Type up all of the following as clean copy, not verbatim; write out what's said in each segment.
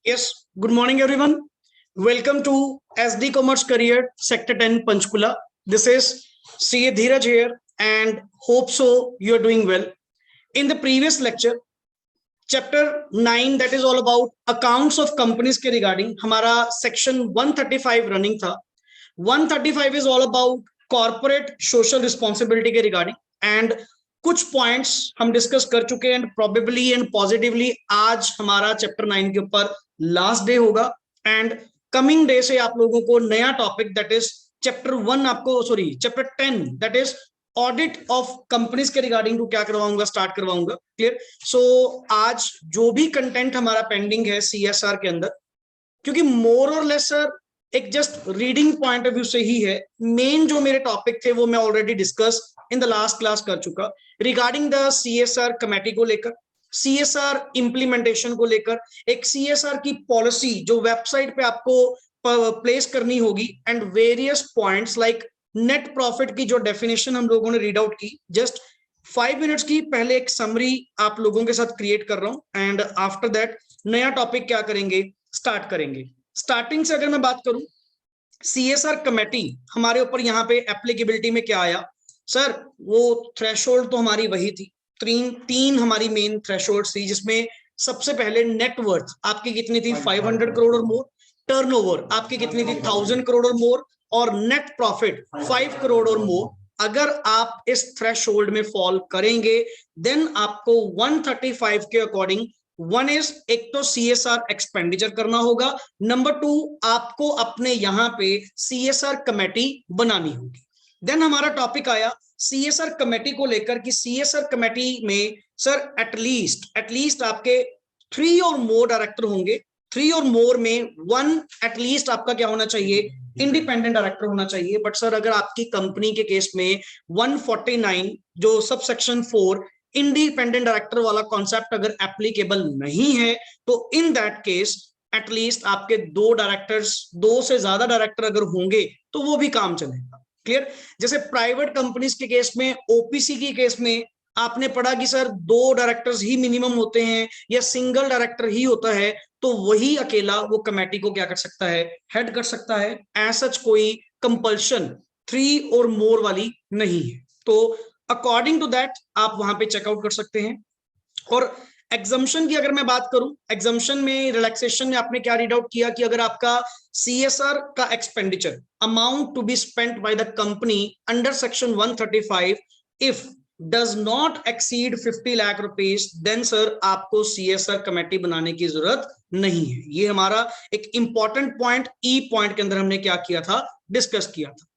Yes, good morning, everyone. Welcome to SD Commerce Career Sector 10 Panchkula. This is CA Dheeraj here, and hope so you're doing well. In the previous lecture, chapter 9, that is all about accounts of companies के regarding, हमारा section 135 running था. 135 is all about corporate social responsibility के regarding, and कुछ points हम discuss कर चुके हैं and probably and positively आज हमारा चैप्टर 9 के ऊपर लास्ट डे होगा एंड कमिंग डे से आप लोगों को नया topic that is chapter 10 that is audit of companies के रिगार्डिंग टू क्या करवाऊंगा, स्टार्ट करवाऊंगा. क्लियर. सो आज जो भी कंटेंट हमारा पेंडिंग है सीएसआर के अंदर, क्योंकि मोर और लेस सर एक just reading point of view से ही है, मेन जो मेरे टॉपिक थे वो मैं already discuss in the last class कर चुका रिगार्डिंग द सीएसआर कमेटी को लेकर, सीएसआर इंप्लीमेंटेशन को लेकर, एक सीएसआर की पॉलिसी जो वेबसाइट पे आपको प्लेस करनी होगी and various points like net profit की जो डेफिनेशन हम लोगों ने रीड आउट की. जस्ट 5 मिनट्स की पहले एक समरी आप लोगों के साथ क्रिएट कर रहा हूं एंड आफ्टर दैट नया टॉपिक क्या करेंगे, स्टार्ट करेंगे. स्टार्टिंग से अगर मैं बात करूं, सीएसआर कमेटी हमारे ऊपर यहाँ पे एप्लीकेबिलिटी में क्या आया सर, वो थ्रेशोल्ड तो हमारी वही थी, तीन हमारी मेन थ्रेशोल्ड थी, जिसमें सबसे पहले नेटवर्थ आपकी कितनी थी 500 करोड़ और मोर, टर्नओवर आपकी कितनी थी 1000 करोड़ और मोर, और नेट प्रॉफिट 5 करोड़ और मोर. अगर आप इस थ्रेशोल्ड में फॉल करेंगे देन आपको 135 के अकॉर्डिंग वन इज एक तो सीएसआर एक्सपेंडिचर करना होगा, नंबर 2 आपको अपने यहां पे सीएसआर कमेटी बनानी होगी. देन हमारा टॉपिक आया सीएसआर कमेटी को लेकर कि सीएसआर कमेटी में सर एटलीस्ट आपके 3 और मोर डायरेक्टर होंगे. 3 और मोर में 1 एटलीस्ट आपका क्या होना चाहिए, इंडिपेंडेंट डायरेक्टर होना चाहिए. बट सर अगर आपकी कंपनी के केस में 149 जो सब सेक्शन 4 इंडिपेंडेंट डायरेक्टर वाला कॉन्सेप्ट अगर एप्लीकेबल नहीं है तो इन दैट केस एटलीस्ट आपके 2 से ज्यादा डायरेक्टर अगर होंगे तो वो भी काम चलेगा. क्लियर. जैसे प्राइवेट कंपनीज के केस में, ओपीसी के केस में आपने पढ़ा कि सर 2 डायरेक्टर्स ही मिनिमम होते हैं या सिंगल डायरेक्टर ही होता है, तो वही अकेला वो कमेटी को क्या कर सकता है, हेड कर सकता है. ऐसा कोई कंपल्शन 3 और मोर वाली नहीं है. तो अकॉर्डिंग टू दैट आप वहां पे चेकआउट कर सकते हैं. और एग्जम्पशन की अगर मैं बात करूं, एग्जम्पशन में रिलैक्सेशन में आपने क्या रीड आउट किया कि अगर आपका सीएसआर का expenditure amount to be spent by the company under section 135 if does not exceed 50 lakh rupees then sir आपको सीएसआर कमेटी बनाने की जरूरत नहीं है. ये हमारा एक इंपॉर्टेंट पॉइंट ई पॉइंट के अंदर हमने क्या किया था, डिस्कस किया था.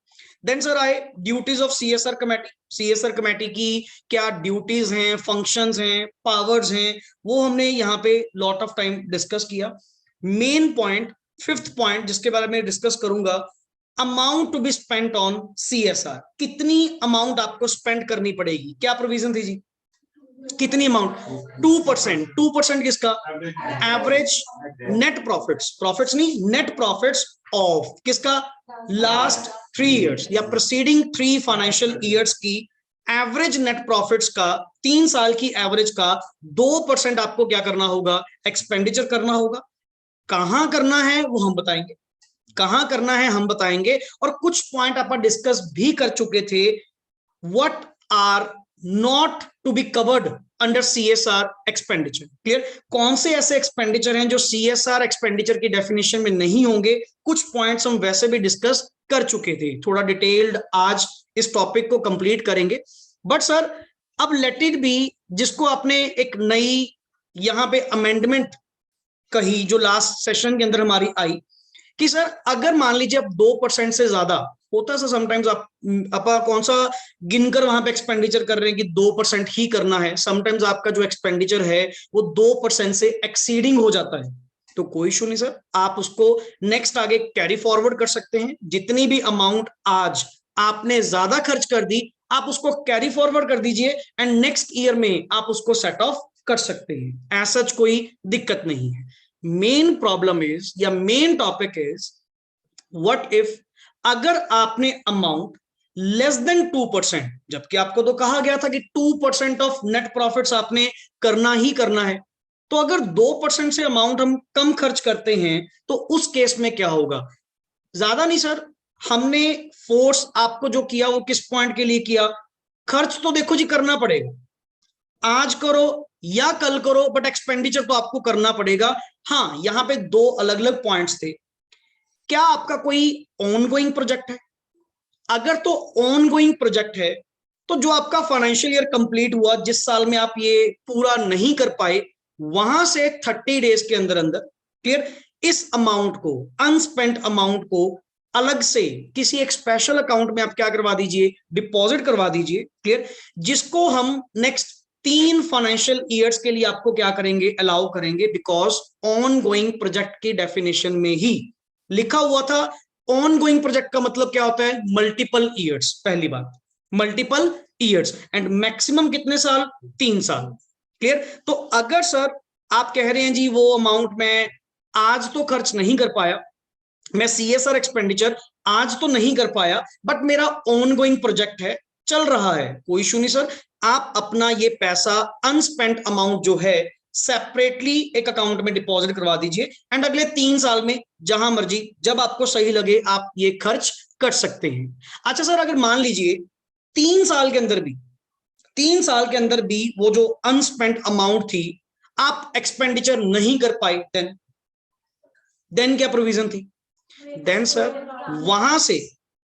देन सर आए duties of CSR committee. CSR committee की क्या ड्यूटीज हैं, फंक्शंस हैं, पावर्स हैं, वो हमने यहाँ पे लॉट ऑफ टाइम डिस्कस किया. मेन पॉइंट, 5th पॉइंट जिसके बारे में डिस्कस करूंगा, amount to be spent on CSR. कितनी अमाउंट आपको स्पेंड करनी पड़ेगी, क्या प्रोविजन थी जी, कितनी अमाउंट, 2%. 2% किसका, एवरेज नेट प्रॉफिट्स नहीं, नेट प्रॉफिट्स ऑफ किसका, लास्ट 3 इयर्स या प्रीसीडिंग 3 फाइनेंशियल ईयर्स की एवरेज नेट प्रॉफिट्स का, 3 साल की एवरेज का 2% आपको क्या करना होगा, एक्सपेंडिचर करना होगा. कहां करना है वो हम बताएंगे, कहां करना है हम बताएंगे. और कुछ पॉइंट आप डिस्कस भी कर चुके थे, what are not to be covered under CSR expenditure. Clear. कौन से ऐसे एक्सपेंडिचर हैं जो सीएसआर एक्सपेंडिचर की डेफिनेशन में नहीं होंगे. कुछ पॉइंट्स हम वैसे भी डिस्कस कर चुके थे, थोड़ा डिटेल्ड आज इस टॉपिक को कंप्लीट करेंगे. बट सर अब लेट इट बी, जिसको आपने एक नई यहां पे अमेंडमेंट कही जो लास्ट सेशन के अंदर हमारी आई कि सर अगर मान लीजिए अब 2% से ज्यादा होता है, समटाइम्स आप कौन सा गिनकर वहां पे एक्सपेंडिचर कर रहे हैं कि 2% ही करना है. समटाइम्स आपका जो एक्सपेंडिचर है वो 2% से एक्सीडिंग हो जाता है, तो कोई इशू नहीं सर, आप उसको नेक्स्ट आगे कैरी फॉरवर्ड कर सकते हैं. जितनी भी अमाउंट आज आपने ज्यादा खर्च कर दी आप उसको कैरी फॉरवर्ड कर दीजिए एंड नेक्स्ट ईयर में आप उसको सेट ऑफ कर सकते हैं. ऐसा कोई दिक्कत नहीं है. मेन प्रॉब्लम इज या main topic is what if अगर आपने अमाउंट लेस देन 2%, जबकि आपको तो कहा गया था कि 2% ऑफ नेट प्रॉफिट्स आपने करना ही करना है, तो अगर 2% से अमाउंट हम कम खर्च करते हैं तो उस केस में क्या होगा? ज्यादा नहीं सर, हमने फोर्स आपको जो किया वो किस पॉइंट के लिए किया? खर्च तो देखो जी करना पड़ेगा, आज करो या कल करो, बट एक्सपेंडिचर तो आपको करना पड़ेगा। हाँ, यहां पे दो अलग अलग पॉइंट्स थे। क्या आपका कोई ऑनगोइंग प्रोजेक्ट है? अगर तो ऑनगोइंग प्रोजेक्ट है तो जो आपका फाइनेंशियल ईयर कंप्लीट हुआ, जिस साल में आप ये पूरा नहीं कर पाए, वहां से 30 डेज के अंदर अंदर, क्लियर, इस अमाउंट को, अनस्पेंट अमाउंट को अलग से किसी एक स्पेशल अकाउंट में आप क्या करवा दीजिए, डिपॉजिट करवा दीजिए, क्लियर, जिसको हम नेक्स्ट 3 फाइनेंशियल ईयर्स के लिए आपको क्या करेंगे, अलाउ करेंगे, बिकॉज ऑन गोइंग प्रोजेक्ट की डेफिनेशन में ही लिखा हुआ था। ऑन गोइंग प्रोजेक्ट का मतलब क्या होता है? मल्टीपल ईयर्स, पहली बात, मल्टीपल ईयर्स, एंड मैक्सिमम कितने साल? 3 साल, क्लियर। तो अगर सर आप कह रहे हैं जी वो अमाउंट मैं आज तो खर्च नहीं कर पाया, मैं सीएसआर एक्सपेंडिचर आज तो नहीं कर पाया, बट मेरा ऑन गोइंग प्रोजेक्ट है, चल रहा है, कोई इशू नहीं सर, आप अपना ये पैसा अनस्पेंट अमाउंट जो है सेपरेटली एक अकाउंट में डिपॉजिट करवा दीजिए, एंड अगले 3 साल में जहां मर्जी जब आपको सही लगे आप ये खर्च कर सकते हैं। अच्छा सर, अगर मान लीजिए 3 साल के अंदर भी, 3 साल के अंदर भी वो जो अनस्पेंट अमाउंट थी आप एक्सपेंडिचर नहीं कर पाए, देन क्या प्रोविजन थी? देन सर वहां से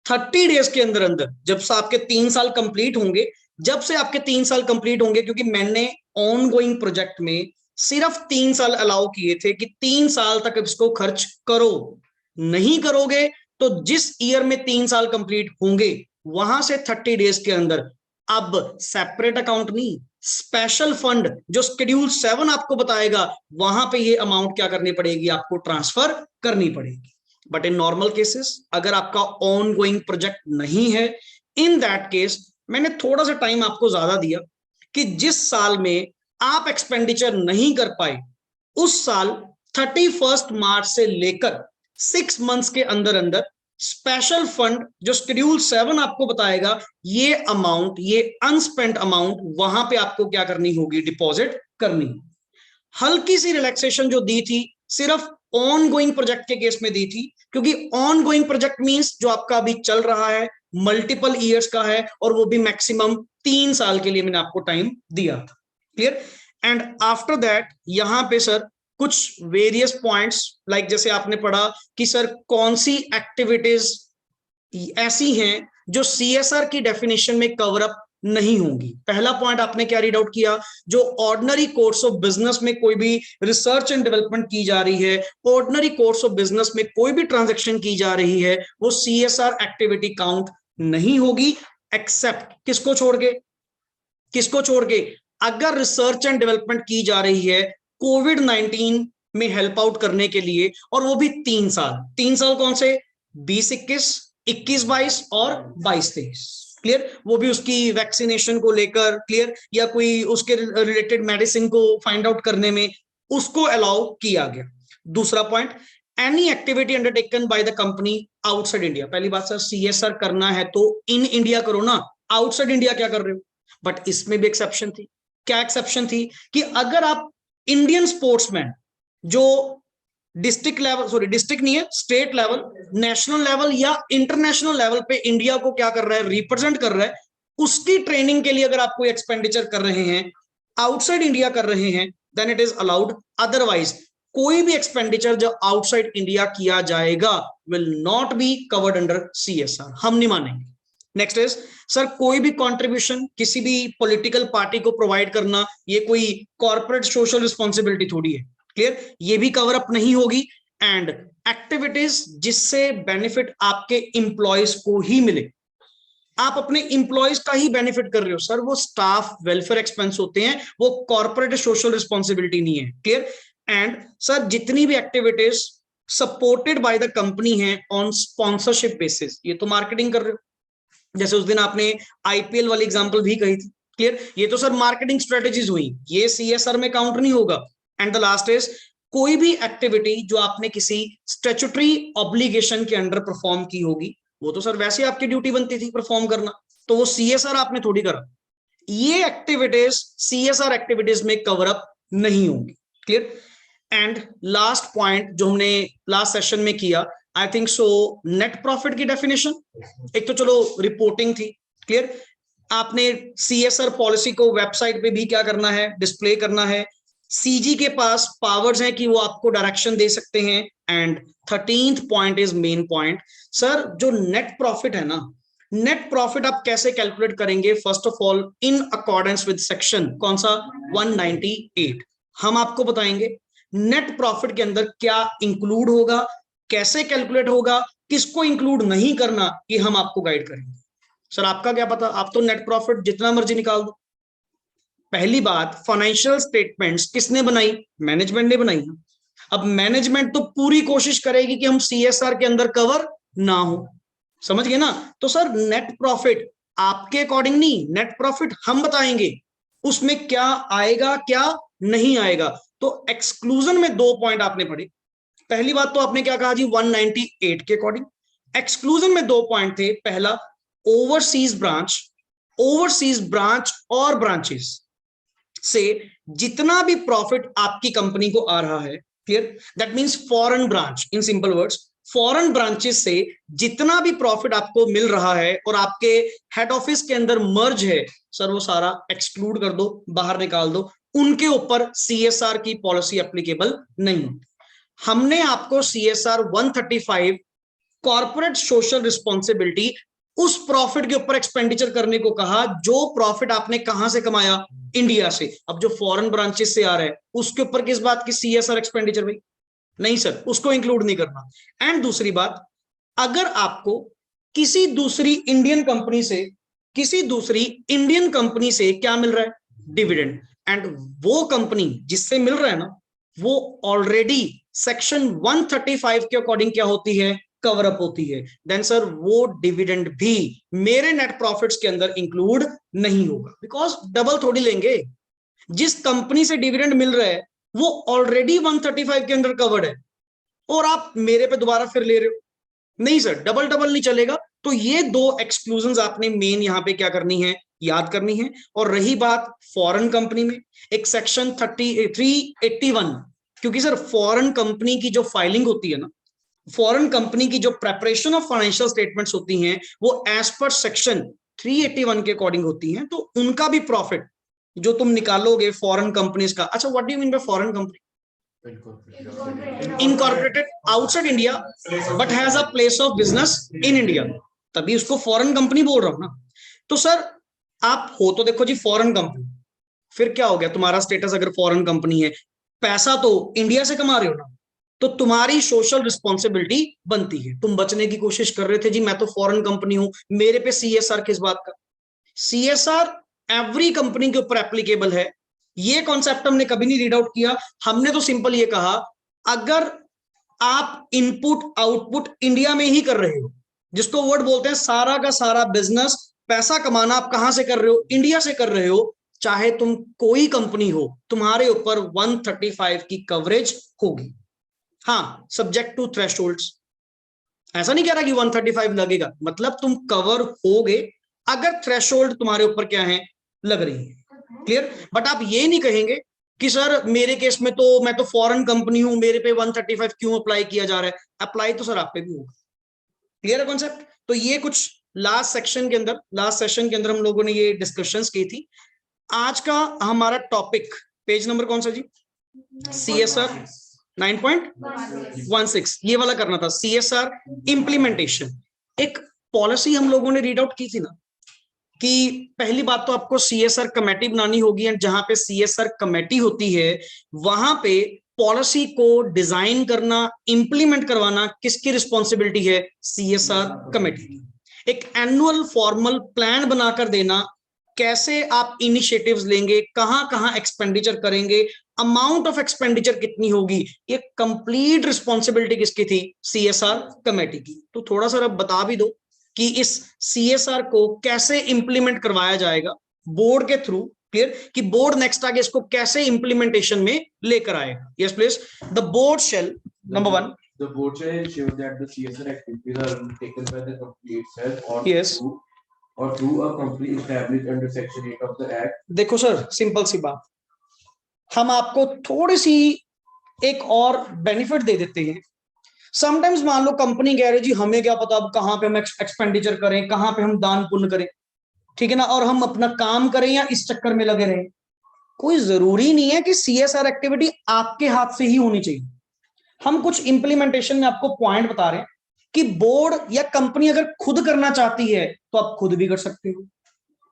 30 डेज के अंदर अंदर, जब से आपके 3 साल कंप्लीट होंगे, जब से आपके 3 साल कंप्लीट होंगे, क्योंकि मैंने ऑन गोइंग प्रोजेक्ट में सिर्फ 3 साल अलाउ किए थे कि 3 साल तक इसको खर्च करो, नहीं करोगे तो जिस ईयर में 3 साल कंप्लीट होंगे वहां से 30 डेज के अंदर अब सेपरेट अकाउंट नहीं, स्पेशल फंड जो शेड्यूल 7 आपको बताएगा, वहां पे ये अमाउंट क्या करनी पड़ेगी, आपको ट्रांसफर करनी पड़ेगी। बट इन नॉर्मल केसेस अगर आपका ऑन गोइंग प्रोजेक्ट नहीं है, इन दैट केस मैंने थोड़ा सा टाइम आपको ज्यादा दिया कि जिस साल में आप एक्सपेंडिचर नहीं कर पाए उस साल 31 मार्च से लेकर 6 मंथ्स के अंदर अंदर स्पेशल फंड जो शेड्यूल 7 आपको बताएगा, ये अमाउंट, ये अनस्पेंट अमाउंट वहां पे आपको क्या करनी होगी, डिपॉजिट करनी। हल्की सी रिलैक्सेशन जो दी थी सिर्फ ऑन गोइंग प्रोजेक्ट के केस में दी थी, क्योंकि ऑन गोइंग प्रोजेक्ट मींस जो आपका अभी चल रहा है, मल्टीपल ईयर्स का है, और वो भी मैक्सिमम 3 साल के लिए मैंने आपको टाइम दिया था, क्लियर। एंड आफ्टर दैट यहां पे सर कुछ वेरियस पॉइंट्स, लाइक जैसे आपने पढ़ा कि सर कौन सी एक्टिविटीज ऐसी हैं जो सीएसआर की डेफिनेशन में कवर अप नहीं होंगी। पहला पॉइंट आपने क्या रीड आउट किया, जो ऑर्डिनरी कोर्स ऑफ बिजनेस में कोई भी रिसर्च एंड डेवलपमेंट की जा रही है, ऑर्डिनरी कोर्स ऑफ बिजनेस में कोई भी ट्रांजैक्शन की जा रही है, वो सीएसआर एक्टिविटी काउंट नहीं होगी, एक्सेप्ट किसको छोड़ के, किसको छोड़ के, अगर रिसर्च एंड डेवलपमेंट की जा रही है कोविड-19 में हेल्प आउट करने के लिए, और वो भी 3 साल। 3 साल कौन से? 20-21, 21-22 और 22-23, क्लियर। वो भी उसकी वैक्सीनेशन को लेकर, क्लियर, या कोई उसके रिलेटेड मेडिसिन को फाइंड आउट करने में उसको अलाउ किया गया। दूसरा point, any activity undertaken by the company outside India. पहली बात सर, सीएसआर करना है तो इन इंडिया करो ना, आउटसाइड इंडिया क्या कर रहे हो? बट इसमें भी एक्सेप्शन थी। क्या एक्सेप्शन थी? कि अगर आप इंडियन स्पोर्ट्समैन जो डिस्ट्रिक्ट लेवल, सॉरी डिस्ट्रिक्ट नहीं है, स्टेट लेवल, नेशनल लेवल या इंटरनेशनल लेवल पे इंडिया को क्या कर रहा है, रिप्रेजेंट कर रहा है, उसकी ट्रेनिंग के लिए अगर आप कोई एक्सपेंडिचर कर रहे हैं, आउटसाइड इंडिया कर रहे हैं, then it is allowed. Otherwise कोई भी एक्सपेंडिचर जो आउटसाइड इंडिया किया जाएगा will not be covered under CSR, हम नहीं मानेंगे। नेक्स्ट इज सर, कोई भी कंट्रीब्यूशन किसी भी पॉलिटिकल पार्टी को प्रोवाइड करना, ये कोई कॉर्पोरेट सोशल रिस्पॉन्सिबिलिटी थोड़ी है, क्लियर, ये भी कवर अप नहीं होगी। एंड एक्टिविटीज जिससे बेनिफिट आपके इंप्लॉयज को ही मिले, आप अपने इंप्लॉयज का ही बेनिफिट कर रहे हो सर, वो स्टाफ वेलफेयर एक्सपेंस होते हैं, वो कॉर्पोरेट सोशल रिस्पॉन्सिबिलिटी नहीं है, क्लियर। एंड सर जितनी भी activities supported by the company है ऑन स्पॉन्सरशिप बेसिस, ये तो मार्केटिंग कर रहे हो, जैसे उस दिन आपने आईपीएल वाली एग्जांपल भी कही थी, क्लियर, ये तो सर मार्केटिंग स्ट्रेटेजीज हुई, ये सीएसआर में काउंट नहीं होगा। एंड द लास्ट इज कोई भी एक्टिविटी जो आपने किसी स्टैट्यूटरी ऑब्लिगेशन के अंडर परफॉर्म की होगी, वो तो सर वैसे आपकी ड्यूटी बनती थी परफॉर्म करना, तो वो सीएसआर आपने थोड़ी करा, ये एक्टिविटीज सीएसआर एक्टिविटीज में कवर अप नहीं होंगी, क्लियर। एंड लास्ट पॉइंट जो हमने लास्ट सेशन में किया, I think so, net profit की डेफिनेशन। एक तो चलो रिपोर्टिंग थी, क्लियर। आपने सीएसआर पॉलिसी को वेबसाइट पे भी क्या करना है, डिस्प्ले करना है। सीजी के पास पावर्स हैं कि वो आपको डायरेक्शन दे सकते हैं। And 13th point is main point, sir जो नेट प्रॉफिट है ना, नेट प्रॉफिट आप कैसे कैलकुलेट करेंगे? First of all in accordance with section कौन सा, 198, हम आपको बताएंगे नेट प्रॉफिट के अंदर क्या इंक्लूड होगा, कैसे कैलकुलेट होगा, किसको इंक्लूड नहीं करना, ये हम आपको गाइड करेंगे। सर आपका क्या पता, आप तो नेट प्रॉफिट जितना मर्जी निकाल दो। पहली बात, फाइनेंशियल स्टेटमेंट्स किसने बनाई, मैनेजमेंट ने बनाई। अब मैनेजमेंट तो पूरी कोशिश करेगी कि हम सीएसआर के अंदर कवर ना हो, समझ गए ना। तो सर नेट प्रॉफिट आपके अकॉर्डिंग नहीं, नेट प्रॉफिट हम बताएंगे उसमें क्या आएगा क्या नहीं आएगा। तो एक्सक्लूजन में 2 पॉइंट आपने पढ़े। पहली बात तो आपने क्या कहा जी, 198 के अकॉर्डिंग। एक्सक्लूजन में 2 पॉइंट थे। पहला, ओवरसीज ब्रांच, ओवरसीज ब्रांच और ब्रांचेस से जितना भी प्रॉफिट आपकी कंपनी को आ रहा है, clear, that means foreign branch, in simple words, foreign branches से जितना भी प्रॉफिट आपको मिल रहा है और आपके हेड ऑफिस के अंदर मर्ज है, सर वो सारा एक्सक्लूड कर दो, बाहर निकाल दो, उनके ऊपर सीएसआर की पॉलिसी एप्लीकेबल नहीं। हमने आपको सीएसआर 135 कॉर्पोरेट सोशल रिस्पॉन्सिबिलिटी उस प्रॉफिट के ऊपर एक्सपेंडिचर करने को कहा जो प्रॉफिट आपने कहां से कमाया, इंडिया से। अब जो फॉरेन ब्रांचेस से आ रहा है उसके ऊपर किस बात की सीएसआर एक्सपेंडिचर भाई, नहीं सर, उसको इंक्लूड नहीं करना। एंड दूसरी बात, अगर आपको किसी दूसरी इंडियन कंपनी से, किसी दूसरी इंडियन कंपनी से क्या मिल रहा है, डिविडेंड, एंड वो कंपनी जिससे मिल रहा है ना, वो ऑलरेडी सेक्शन 135 के अकॉर्डिंग क्या होती है, कवर अप होती है, देन सर वो डिविडेंड भी मेरे नेट प्रॉफिट्स के अंदर इंक्लूड नहीं होगा। बिकॉज डबल थोड़ी लेंगे, जिस कंपनी से डिविडेंड मिल रहा है वो ऑलरेडी 135 के अंदर कवर्ड है और आप मेरे पे दोबारा फिर ले रहे हो, नहीं सर, डबल डबल नहीं चलेगा। तो ये 2 एक्सक्लूजन आपने मेन यहां पे क्या करनी है, याद करनी है। और रही बात फॉरेन कंपनी में, एक सेक्शन 381, क्योंकि सर फॉरेन कंपनी की जो फाइलिंग होती है ना, फॉरेन कंपनी की जो प्रेपरेशन ऑफ फाइनेंशियल स्टेटमेंट्स होती हैं वो एज पर सेक्शन 381 के अकॉर्डिंग होती हैं। तो उनका भी प्रॉफिट जो तुम निकालोगे फॉरेन कंपनीज का, अच्छा what do you mean by foreign company, incorporated outside India but has a place of business in India, तभी उसको फॉरेन कंपनी बोल रहा हूं ना। तो सर आप हो तो देखो जी फॉरेन कंपनी, फिर क्या हो गया तुम्हारा स्टेटस, अगर फॉरेन कंपनी है, पैसा तो इंडिया से कमा रहे हो ना, तो तुम्हारी सोशल रिस्पॉन्सिबिलिटी बनती है। तुम बचने की कोशिश कर रहे थे जी मैं तो फॉरेन कंपनी हूं, मेरे पे सीएसआर किस बात का, सीएसआर एवरी कंपनी के ऊपर एप्लीकेबल है। ये कॉन्सेप्ट हमने कभी नहीं रीड आउट किया, हमने तो सिंपल ये कहा अगर आप इनपुट आउटपुट इंडिया में ही कर रहे हो, जिसको वर्ड बोलते हैं सारा का सारा बिजनेस, पैसा कमाना आप कहां से कर रहे हो, इंडिया से कर रहे हो, चाहे तुम कोई कंपनी हो, तुम्हारे ऊपर 135 की कवरेज होगी। हाँ, सब्जेक्ट टू थ्रेशोल्ड्स, ऐसा नहीं कह रहा कि 135 लगेगा, मतलब तुम कवर होगे अगर थ्रेशोल्ड तुम्हारे ऊपर क्या है, लग रही है, क्लियर। बट आप ये नहीं कहेंगे कि सर मेरे केस में तो मैं तो फॉरेन कंपनी हूं, मेरे पे 135 क्यों अप्लाई किया जा रहा है, अप्लाई तो सर आप पे भी होगा, क्लियर है कॉन्सेप्ट। तो ये कुछ लास्ट सेक्शन के अंदर, लास्ट सेशन के अंदर हम लोगों ने ये डिस्कशंस की थी। आज का हमारा टॉपिक, पेज नंबर कौन सा जी, सीएसआर 9.16, ये वाला करना था, सीएसआर इंप्लीमेंटेशन। एक पॉलिसी हम लोगों ने रीड आउट की थी ना, कि पहली बात तो आपको सीएसआर कमेटी बनानी होगी, एंड जहां पे सीएसआर कमेटी होती है वहां पे पॉलिसी को डिजाइन करना, इंप्लीमेंट करवाना किसकी रिस्पॉन्सिबिलिटी है, सीएसआर कमेटी। एक एनुअल फॉर्मल प्लान बनाकर देना, कैसे आप इनिशिएटिव्स लेंगे, कहां कहां एक्सपेंडिचर करेंगे, अमाउंट ऑफ एक्सपेंडिचर कितनी होगी, ये कंप्लीट रिस्पॉन्सिबिलिटी किसकी थी, सीएसआर कमेटी की। तो थोड़ा सा अब बता भी दो कि इस सीएसआर को कैसे इंप्लीमेंट करवाया जाएगा बोर्ड के थ्रू, क्लियर, कि बोर्ड नेक्स्ट आगे इसको कैसे इंप्लीमेंटेशन में लेकर आएगा। Yes please, the board shall, number 1, the board shall ensure that the CSR activities are undertaken by the company itself or Yes. through a company established under section 8 of the act. देखो sir simple सी बात, हम आपको थोड़ी सी एक और benefit दे देते हैं। Sometimes मान लो कंपनी कह रही जी हमें क्या पता अब कहाँ पे हम एक्सपेंडिचर करें, कहाँ पे हम दान पुण्य करें, ठीक है ना, और हम अपना काम करें या इस चक्कर में लगे रहें। कोई जरूरी नहीं है कि सीएसआर एक्टिविटी आपके हाथ से ही होनी चाहिए। हम कुछ इंप्लीमेंटेशन में आपको पॉइंट बता रहे हैं कि बोर्ड या कंपनी अगर खुद करना चाहती है तो आप खुद भी कर सकते हो।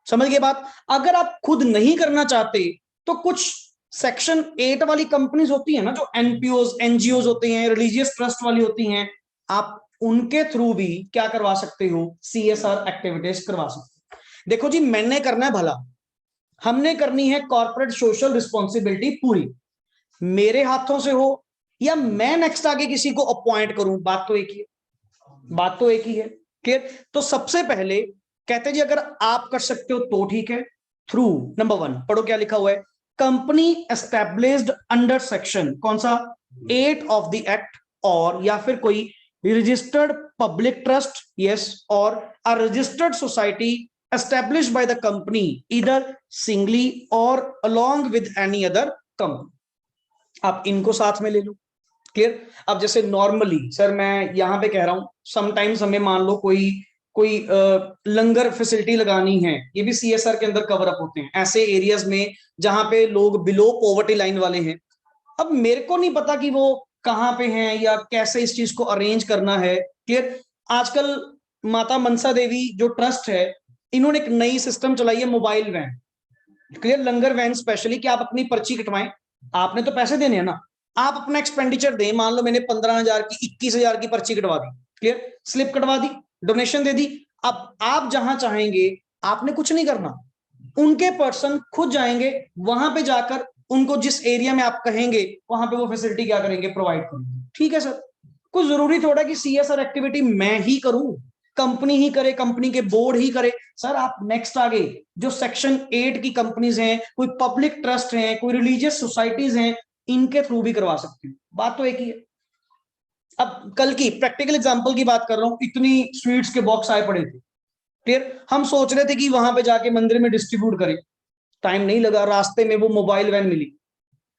समझ गए बात? अगर आप खुद नहीं करना चाहते तो कुछ सेक्शन 8 वाली कंपनीज होती है ना, जो एनपीओज एनजीओज होते हैं, रिलीजियस ट्रस्ट वाली होती हैं, आप उनके थ्रू भी क्या करवा सकते हो, सीएसआर एक्टिविटीज करवा सकते हो। देखो जी, मैंने करना है भला, हमने करनी है कॉर्पोरेट सोशल रिस्पॉन्सिबिलिटी पूरी, मेरे हाथों से हो या मैं नेक्स्ट आगे किसी को अपॉइंट करूं, बात तो एक ही है, बात तो एक ही है। क्लियर? तो सबसे पहले कहते जी अगर आप कर सकते हो तो ठीक है, थ्रू नंबर 1 पढ़ो क्या लिखा हुआ है, कंपनी एस्टैब्लिश्ड अंडर सेक्शन कौन सा 8 ऑफ द एक्ट, और या फिर कोई रजिस्टर्ड पब्लिक ट्रस्ट, यस, और a registered society established by the company either singly or along with any other company। आप इनको साथ में ले लो। क्लियर? अब जैसे नॉर्मली सर मैं यहां पे कह रहा हूं, समटाइम्स हमें मान लो कोई कोई लंगर फैसिलिटी लगानी है, ये भी सीएसआर के अंदर कवर अप होते हैं, ऐसे एरियाज में जहां पे लोग बिलो पॉवर्टी लाइन वाले हैं। अब मेरे को नहीं पता कि वो कहाँ पे हैं या कैसे इस चीज को अरेंज करना है। क्लियर? आजकल माता मनसा देवी जो ट्रस्ट है, इन्होंने एक नई सिस्टम चलाई है, मोबाइल वैन। क्लियर? लंगर वैन स्पेशली कि आप अपनी पर्ची कटवाएं, आपने तो पैसे देने हैं ना, आप अपना एक्सपेंडिचर दें, मान लो मैंने 15,000 की 21,000 की पर्ची कटवा दी, क्लियर, स्लिप कटवा दी, डोनेशन दे दी। अब आप जहां चाहेंगे, आपने कुछ नहीं करना, उनके पर्सन खुद जाएंगे, वहां पे जाकर उनको जिस एरिया में आप कहेंगे वहां पे वो फैसिलिटी क्या करेंगे, प्रोवाइड करेंगे। ठीक है सर, कुछ जरूरी थोड़ा कि सीएसआर एक्टिविटी मैं ही करूं, कंपनी ही करे, कंपनी के बोर्ड ही करे। सर आप नेक्स्ट आगे जो सेक्शन 8 की कंपनीज हैं, कोई पब्लिक ट्रस्ट हैं, कोई रिलीजियस सोसाइटीज हैं, इनके थ्रू भी करवा सकते हो, बात तो एक ही है। अब कल की प्रैक्टिकल एग्जांपल की बात कर रहा हूं, इतनी स्वीट्स के बॉक्स आए पड़े थे, क्लियर, हम सोच रहे थे कि वहां पे जाके मंदिर में डिस्ट्रीब्यूट करें, टाइम नहीं लगा, रास्ते में वो मोबाइल वैन मिली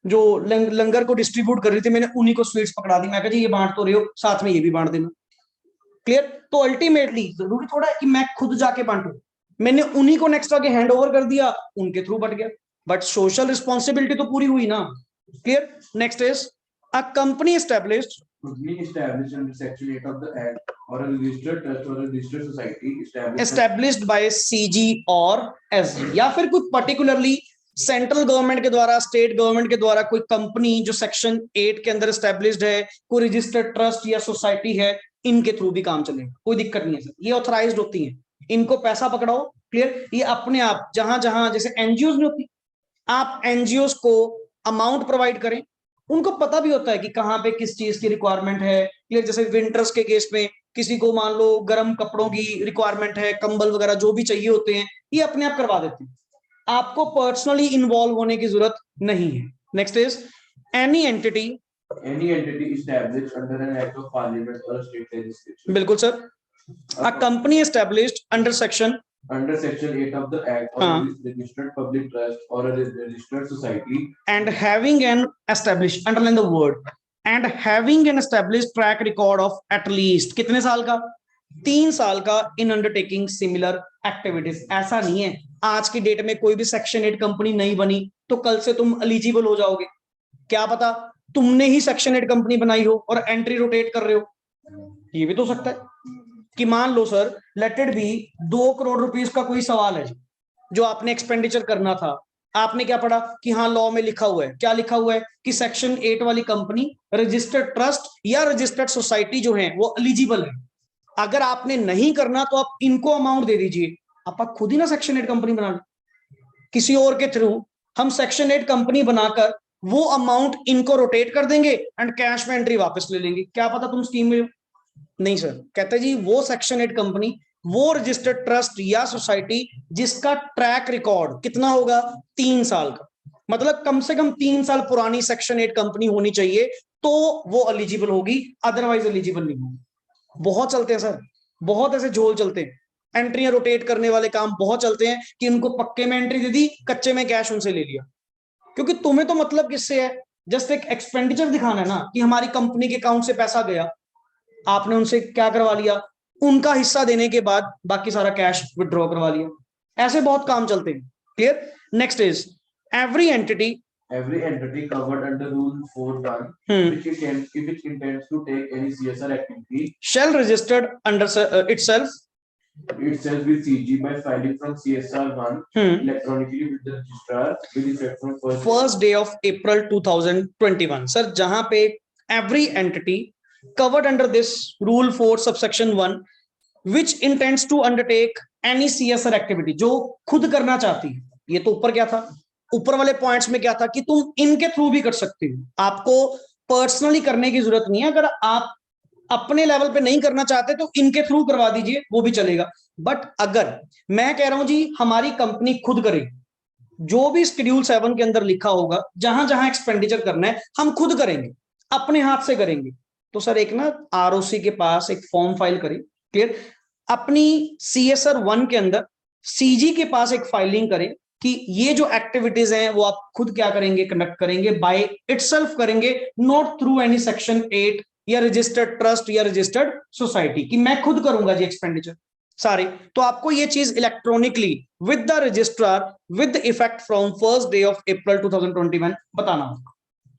जो लंगर को डिस्ट्रीब्यूट कर रही थी, मैंने उन्हीं को स्वीट्स पकड़ा दी, मैं कहा जी ये बांट तो रहे हो, साथ में ये भी बांट देना। क्लियर? तो अल्टीमेटली जरूरी थोड़ा है कि मैं खुद जाके बांटू, मैंने उन्हीं को नेक्स्ट आगे हैंड ओवर कर दिया, उनके थ्रू बट गया, बट सोशल रिस्पॉन्सिबिलिटी तो पूरी हुई ना। Clear? Next is a company established Company established under Section 8 of the Act or a registered trust or a registered society established bye CG और SG, या फिर कोई पर्टिकुलरली सेंट्रल गवर्नमेंट के द्वारा, स्टेट गवर्नमेंट के द्वारा कोई कंपनी जो सेक्शन 8 के अंदर एस्टैब्लिश्ड है, कोई रजिस्टर्ड ट्रस्ट या सोसाइटी है, इनके थ्रू भी काम चलेगा, कोई दिक्कत नहीं है सर, ये ऑथराइज्ड होती हैं, इनको पैसा पकड़ाओ। क्लियर? ये अपने आप जहां जहां जैसे एनजीओ नहीं होती, आप एनजीओ को अमाउंट प्रोवाइड करें, उनको पता भी होता है कि कहाँ पे किस चीज की रिक्वायरमेंट है। क्लियर? जैसे विंटर्स के केस में किसी को मान लो गर्म कपड़ों की रिक्वायरमेंट है, कंबल वगैरह जो भी चाहिए होते हैं, ये अपने आप करवा देते हैं, आपको पर्सनली इन्वॉल्व होने की जरूरत नहीं है। Next is any entity established under an act of parliament or a state legislature बिल्कुल sir, a company established under section under Section 8 of the Act or a registered public trust or a registered society and having an established, underline the word, and having an established track record of at least कितने साल का, 3 साल का, इन undertaking similar activities. ऐसा नहीं है आज की डेट में कोई भी सेक्शन 8 कंपनी नहीं बनी तो कल से तुम एलिजिबल हो जाओगे, क्या पता तुमने ही सेक्शन 8 कंपनी बनाई हो और एंट्री रोटेट कर रहे हो, ये भी तो सकता है कि मान लो sir let it be 2 crore rupees का कोई सवाल है जो आपने एक्सपेंडिचर करना था, आपने क्या पढ़ा कि हाँ लॉ में लिखा हुआ है, क्या लिखा हुआ है कि सेक्शन 8 वाली कंपनी, रजिस्टर्ड ट्रस्ट या रजिस्टर्ड सोसाइटी जो है वो एलिजिबल है। अगर आपने नहीं करना तो आप इनको अमाउंट दे दीजिए, आप खुद ही ना सेक्शन 8 कंपनी बना लो, किसी और के थ्रू हम सेक्शन 8 कंपनी बनाकर वो अमाउंट इनको रोटेट कर देंगे एंड कैश में एंट्री वापस ले लेंगे, क्या पता तुम स्कीम में हो। नहीं सर, कहते जी वो सेक्शन 8 कंपनी, वो रजिस्टर्ड ट्रस्ट या सोसाइटी जिसका ट्रैक रिकॉर्ड कितना होगा, 3 साल का, मतलब कम से कम 3 साल पुरानी सेक्शन 8 कंपनी होनी चाहिए तो वो एलिजिबल होगी, अदरवाइज एलिजिबल नहीं होगी। बहुत चलते हैं सर, बहुत ऐसे झोल चलते हैं, एंट्रियां रोटेट करने वाले काम बहुत चलते हैं कि उनको पक्के में एंट्री दे दी, कच्चे में कैश उनसे ले लिया। क्योंकि तुम्हें तो मतलब किससे है, जस्ट एक एक्सपेंडिचर दिखाना है ना कि हमारी कंपनी के अकाउंट से पैसा गया, आपने उनसे क्या करवा लिया, उनका हिस्सा देने के बाद बाकी सारा कैश विड्रॉ करवा लिया, ऐसे बहुत काम चलते हैं। Clear. Next is every entity Every entity covered under Rule 4.1, which intends to take any CSR activity, shall registered under itself with CG by filing from CSR 1 electronically with the registrar with effect from first day of April 2021. Sir जहां पे every entity covered under this Rule 4 subsection 1 which intends to undertake any CSR activity, जो खुद करना चाहती है, ये तो ऊपर क्या था, ऊपर वाले पॉइंट्स में क्या था कि तुम इनके थ्रू भी कर सकते हो, आपको पर्सनली करने की जरूरत नहीं है, अगर आप अपने लेवल पे नहीं करना चाहते तो इनके थ्रू करवा दीजिए, वो भी चलेगा। बट अगर मैं कह रहा हूं जी हमारी कंपनी खुद करे, जो भी शेड्यूल 7 के अंदर लिखा होगा, जहां जहां एक्सपेंडिचर करना है हम खुद करेंगे, अपने हाथ से करेंगे, तो सर एक ना आरओसी के पास एक फॉर्म फाइल करें। क्लियर। अपनी CSR 1 के अंदर सीजी के पास एक फाइलिंग करें कि ये जो एक्टिविटीज हैं वो आप खुद क्या करेंगे, कंडक्ट करेंगे, बाय इटसेल्फ करेंगे, नॉट थ्रू एनी सेक्शन 8 या रजिस्टर्ड ट्रस्ट या रजिस्टर्ड सोसाइटी, कि मैं खुद करूंगा जी एक्सपेंडिचर सारे। तो आपको ये चीज electronically with the registrar with effect from first day of April 2021 बताना होगा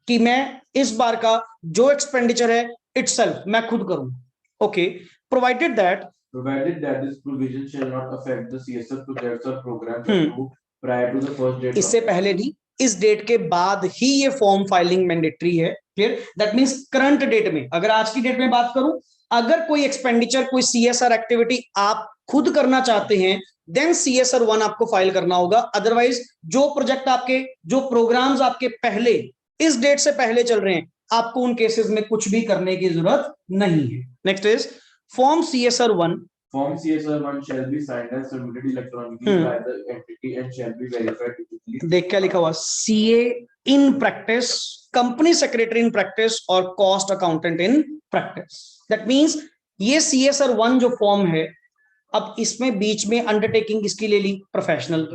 कि मैं इस बार का जो एक्सपेंडिचर है इटसेल्फ मैं खुद करूंगा। Okay, provided that this provision shall not affect the CSR projects or programs approved prior to the first date. इससे पहले नहीं, इस डेट के बाद ही ये फॉर्म फाइलिंग मैंडेटरी है। Clear. That means current date में, अगर आज की डेट में बात करूं, अगर कोई एक्सपेंडिचर कोई CSR एक्टिविटी आप खुद करना चाहते हैं देन CSR 1 आपको फाइल करना होगा, अदरवाइज जो प्रोजेक्ट आपके, जो प्रोग्राम्स आपके पहले इस डेट से पहले चल रहे हैं, आपको उन केसेस में कुछ भी करने की जरूरत नहीं है। Next is form CSR 1 Form CSR 1 shall be signed and submitted electronically by the entity and shall be verified digitally. देख क्या लिखा हुआ, CA in practice, company secretary in practice और cost accountant in practice. That means ये CSR 1 जो form है, अब इसमें बीच में अंडरटेकिंग किसकी ले ली, प्रोफेशनल।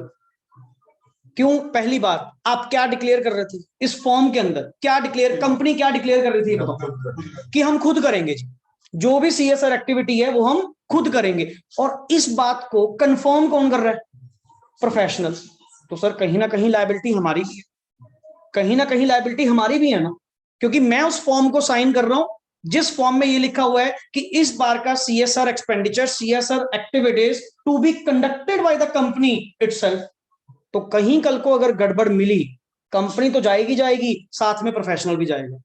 क्यों, पहली बात आप क्या डिक्लेयर कर रहे थे इस फॉर्म के अंदर, क्या डिक्लेयर, कंपनी क्या डिक्लेयर कर रही थी कि हम खुद करेंगे जी, जो भी CSR एक्टिविटी है वो हम खुद करेंगे, और इस बात को कंफर्म कौन कर रहा है, प्रोफेशनल। तो सर कहीं ना कहीं लायबिलिटी हमारी भी है, कहीं ना कहीं लायबिलिटी हमारी भी है ना, क्योंकि मैं उस फॉर्म को साइन कर रहा हूं जिस फॉर्म में ये लिखा हुआ है कि इस बार का CSR expenditure, CSR activities to be conducted by the company itself. तो कहीं कल को अगर गड़बड़ मिली, कंपनी तो जाएगी जाएगी, साथ में प्रोफेशनल भी जाएगा।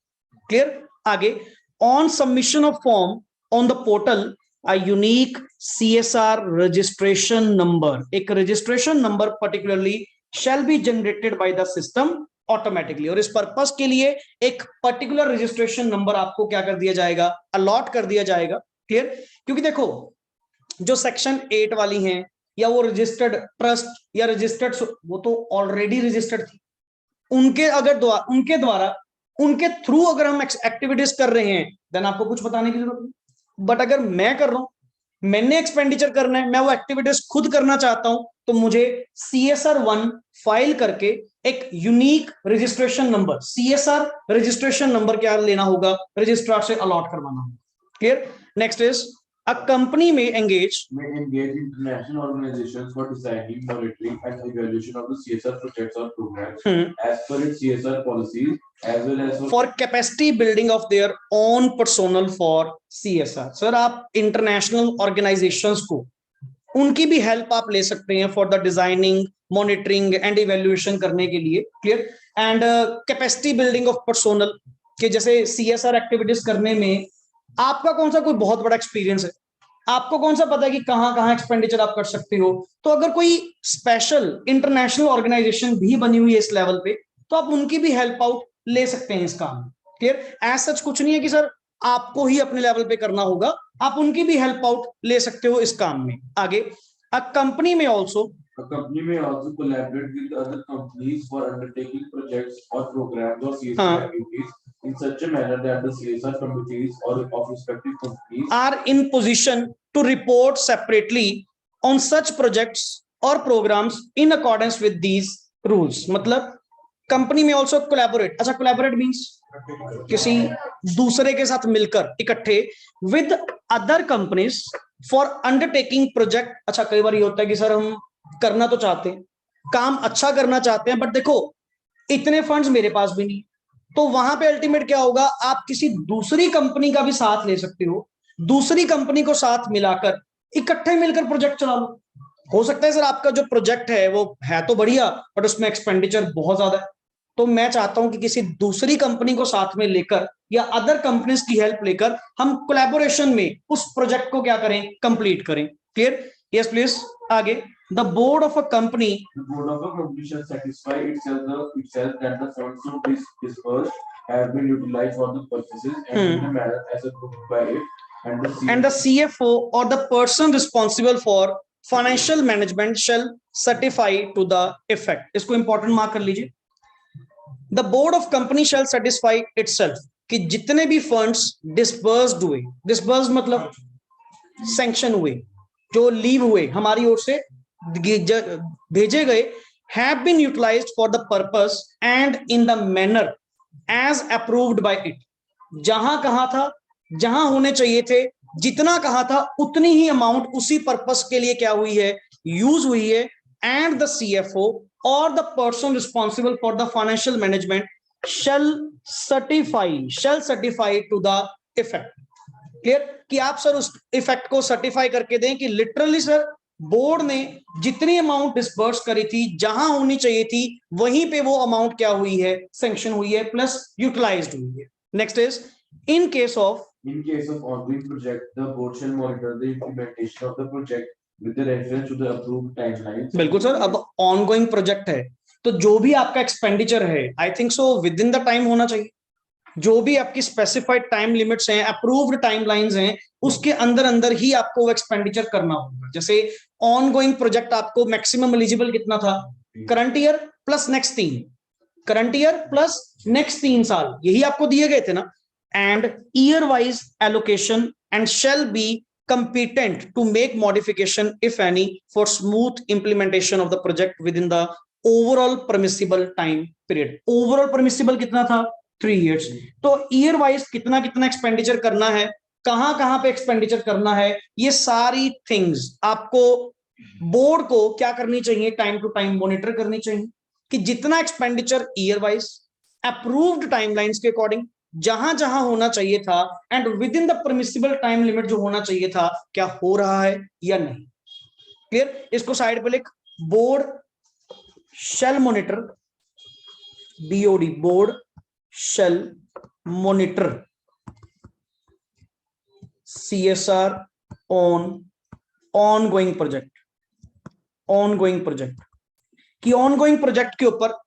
क्लियर। आगे, on submission of form on the portal a unique CSR registration number, एक registration number particularly shall be generated by the system automatically, और इस पर्पस के लिए एक पर्टिकुलर रजिस्ट्रेशन नंबर आपको क्या कर दिया जाएगा, अलॉट कर दिया जाएगा। क्लियर। क्योंकि देखो जो सेक्शन 8 वाली हैं या वो रजिस्टर्ड ट्रस्ट या रजिस्टर्ड, वो तो ऑलरेडी रजिस्टर्ड थी, उनके द्वारा उनके थ्रू अगर हम एक्टिविटीज कर रहे हैं देन आपको कुछ बताने की जरूरत नहीं। बट अगर मैं कर रहा हूं, मैंने एक्सपेंडिचर करना है, मैं वो एक्टिविटीज खुद करना चाहता हूं, तो मुझे CSR 1 फाइल करके एक unique registration number, CSR registration number क्या लेना होगा, रजिस्ट्रार से अलॉट करवाना होगा। Clear. Next is a company may engage international organizations for designing, monitoring and evaluation of the CSR projects or programs as per its CSR policies, as well as for capacity building of their own personnel for CSR। Sir आप international organisations को, उनकी भी help आप ले सकते हैं for the designing, monitoring and evaluation करने के लिए। Clear. And capacity building of personnel, कि जैसे CSR एक्टिविटीज करने में आपका कौन सा कोई बहुत बड़ा एक्सपीरियंस है, आपको कौन सा पता है कि कहां कहां एक्सपेंडिचर आप कर सकते हो, तो अगर कोई स्पेशल इंटरनेशनल ऑर्गेनाइजेशन भी बनी हुई है इस लेवल पे, तो आप उनकी भी हेल्प आउट ले सकते हैं इस काम में। क्लियर। एज सच कुछ नहीं है कि सर आपको ही अपने लेवल पे करना होगा, आप उनकी भी हेल्प आउट ले सकते हो इस काम में। आगे, अ कंपनी में also collaborate with other companies for undertaking projects or programs or CSR activities in such a manner that the CSR committees or of respective companies are in position to report separately on such projects or programs in accordance with these rules। मतलब company में also collaborate, अच्छा collaborate means किसी दूसरे के साथ मिलकर इकट्ठे with other companies for undertaking project. अच्छा कई बार ये होता है कि सर हम करना तो चाहते हैं, काम अच्छा करना चाहते हैं, बट देखो इतने फंड्स मेरे पास भी नहीं, तो वहां पे अल्टीमेट क्या होगा, आप किसी दूसरी कंपनी का भी साथ ले सकते हो, दूसरी कंपनी को साथ मिलाकर इकट्ठे मिलकर प्रोजेक्ट चला लो। हो सकता है सर आपका जो प्रोजेक्ट है वो है तो बढ़िया, बट उसमें एक्सपेंडिचर बहुत ज्यादा है, तो मैं चाहता हूं कि किसी दूसरी कंपनी को साथ में लेकर या अदर कंपनीज की हेल्प लेकर हम कोलैबोरेशन में उस प्रोजेक्ट को क्या करें, कंप्लीट करें। क्लियर? यस प्लीज आगे। The board of a company, The board of a company shall satisfy itself that the funds so disbursed have been utilized for the purposes and in the manner as approved by it, and the CFO or the person responsible for financial management shall certify to the effect। इसको important mark कर लीजिए। The board of company shall satisfy itself कि जितने भी funds डिस्बर्स्ड हुए, disburse मतलब sanction हुए, जो लीव हुए हमारी ओर से भेजे गए, have been utilised for the purpose and in the manner as approved by it. जहां कहा था, जहां होने चाहिए थे, जितना कहा था उतनी ही अमाउंट उसी पर्पस के लिए क्या हुई है, यूज हुई है। And the CFO or the person responsible for the financial management shall certify to the effect। Clear? कि आप सर उस इफेक्ट को सर्टिफाई करके दें कि लिटरली सर बोर्ड ने जितनी अमाउंट डिस्बर्स करी थी, जहां होनी चाहिए थी वहीं पे वो अमाउंट क्या हुई है, सैंक्शन हुई है प्लस यूटिलाइज्ड हुई है। Next is in case of ongoing project, the board shall monitor the implementation of the project with the reference to the approved timelines। बिल्कुल सर, अब ऑनगोइंग प्रोजेक्ट है तो जो भी आपका एक्सपेंडिचर है I think so with in the time होना चाहिए, जो भी आपकी स्पेसिफाइड टाइम लिमिट्स हैं, अप्रूव्ड टाइमलाइंस हैं, उसके अंदर अंदर ही आपको वो एक्सपेंडिचर करना होगा। जैसे ऑनगोइंग प्रोजेक्ट आपको मैक्सिमम एलिजिबल कितना था, current year plus next 3, current year plus next 3 साल, यही आपको दिए गए थे ना। And year wise allocation and shall be competent to make modification if any for smooth implementation of the project within the overall permissible time period। overall permissible कितना था, 3 years। तो ईयर वाइज कितना कितना एक्सपेंडिचर करना है, कहां पे expenditure करना है, ये सारी थिंग्स आपको बोर्ड को क्या करनी चाहिए, टाइम टू टाइम मॉनिटर करनी चाहिए कि जितना expenditure year wise approved timelines के अकॉर्डिंग जहां जहां होना चाहिए था and with in the permissible time limit जो होना चाहिए था, क्या हो रहा है या नहीं। क्लियर? इसको साइड पे लिख, board shall monitor, BOD, board shall monitor CSR on ongoing project. Ongoing project कि ऑनगोइंग प्रोजेक्ट के ऊपर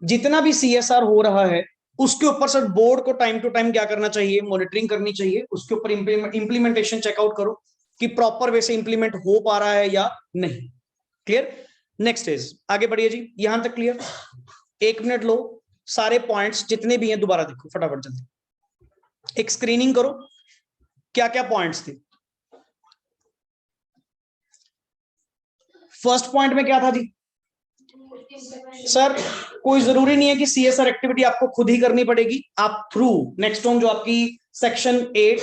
जितना भी CSR हो रहा है उसके ऊपर सर बोर्ड को टाइम टू टाइम क्या करना चाहिए, मॉनिटरिंग करनी चाहिए, उसके ऊपर इंप्लीमेंटेशन चेकआउट करो कि प्रॉपर वे से इंप्लीमेंट हो पा रहा है या नहीं। क्लियर? नेक्स्ट इज, आगे बढ़िए जी, यहां तक क्लियर? 1 मिनट लो, सारे पॉइंट्स जितने भी हैं दोबारा देखो फटाफट जल्दी, एक स्क्रीनिंग करो क्या क्या पॉइंट्स थे। फर्स्ट पॉइंट में क्या था जी, सर कोई जरूरी नहीं है कि CSR एक्टिविटी आपको खुद ही करनी पड़ेगी, आप थ्रू नेक्स्ट ऑन जो आपकी सेक्शन 8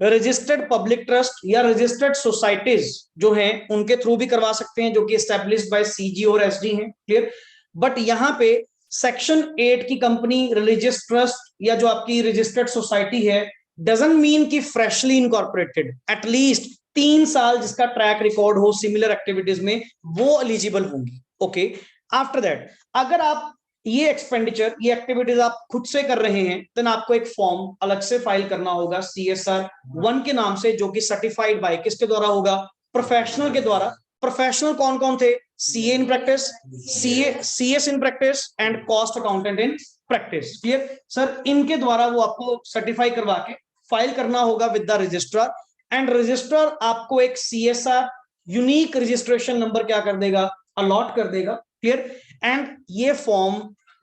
रजिस्टर्ड पब्लिक ट्रस्ट या रजिस्टर्ड सोसाइटीज जो हैं उनके थ्रू भी करवा सकते हैं, जो कि एस्टैब्लिश्ड बाय CG और SD हैं। क्लियर? बट यहां पे सेक्शन 8 की कंपनी, रिलीजियस ट्रस्ट या जो आपकी रजिस्टर्ड सोसाइटी है, डजंट मीन कि फ्रेशली इनकॉर्पोरेटेड, एटलीस्ट 3 साल जिसका ट्रैक रिकॉर्ड हो सिमिलर एक्टिविटीज में, वो एलिजिबल होंगी। ओके, आफ्टर दैट अगर आप ये एक्सपेंडिचर, ये एक्टिविटीज आप खुद से कर रहे हैं, देन आपको एक फॉर्म अलग से फाइल करना होगा CSR 1 के नाम से, जो कि सर्टिफाइड बाय किसके द्वारा होगा, प्रोफेशनल के द्वारा। प्रोफेशनल कौन कौन थे, CA in practice, CS in practice and cost accountant in practice. Clear sir? इनके द्वारा वो आपको सर्टिफाई करवा के फाइल करना होगा with the registrar, and registrar आपको एक CSR यूनिक रजिस्ट्रेशन नंबर क्या कर देगा, अलॉट कर देगा। क्लियर? एंड ये form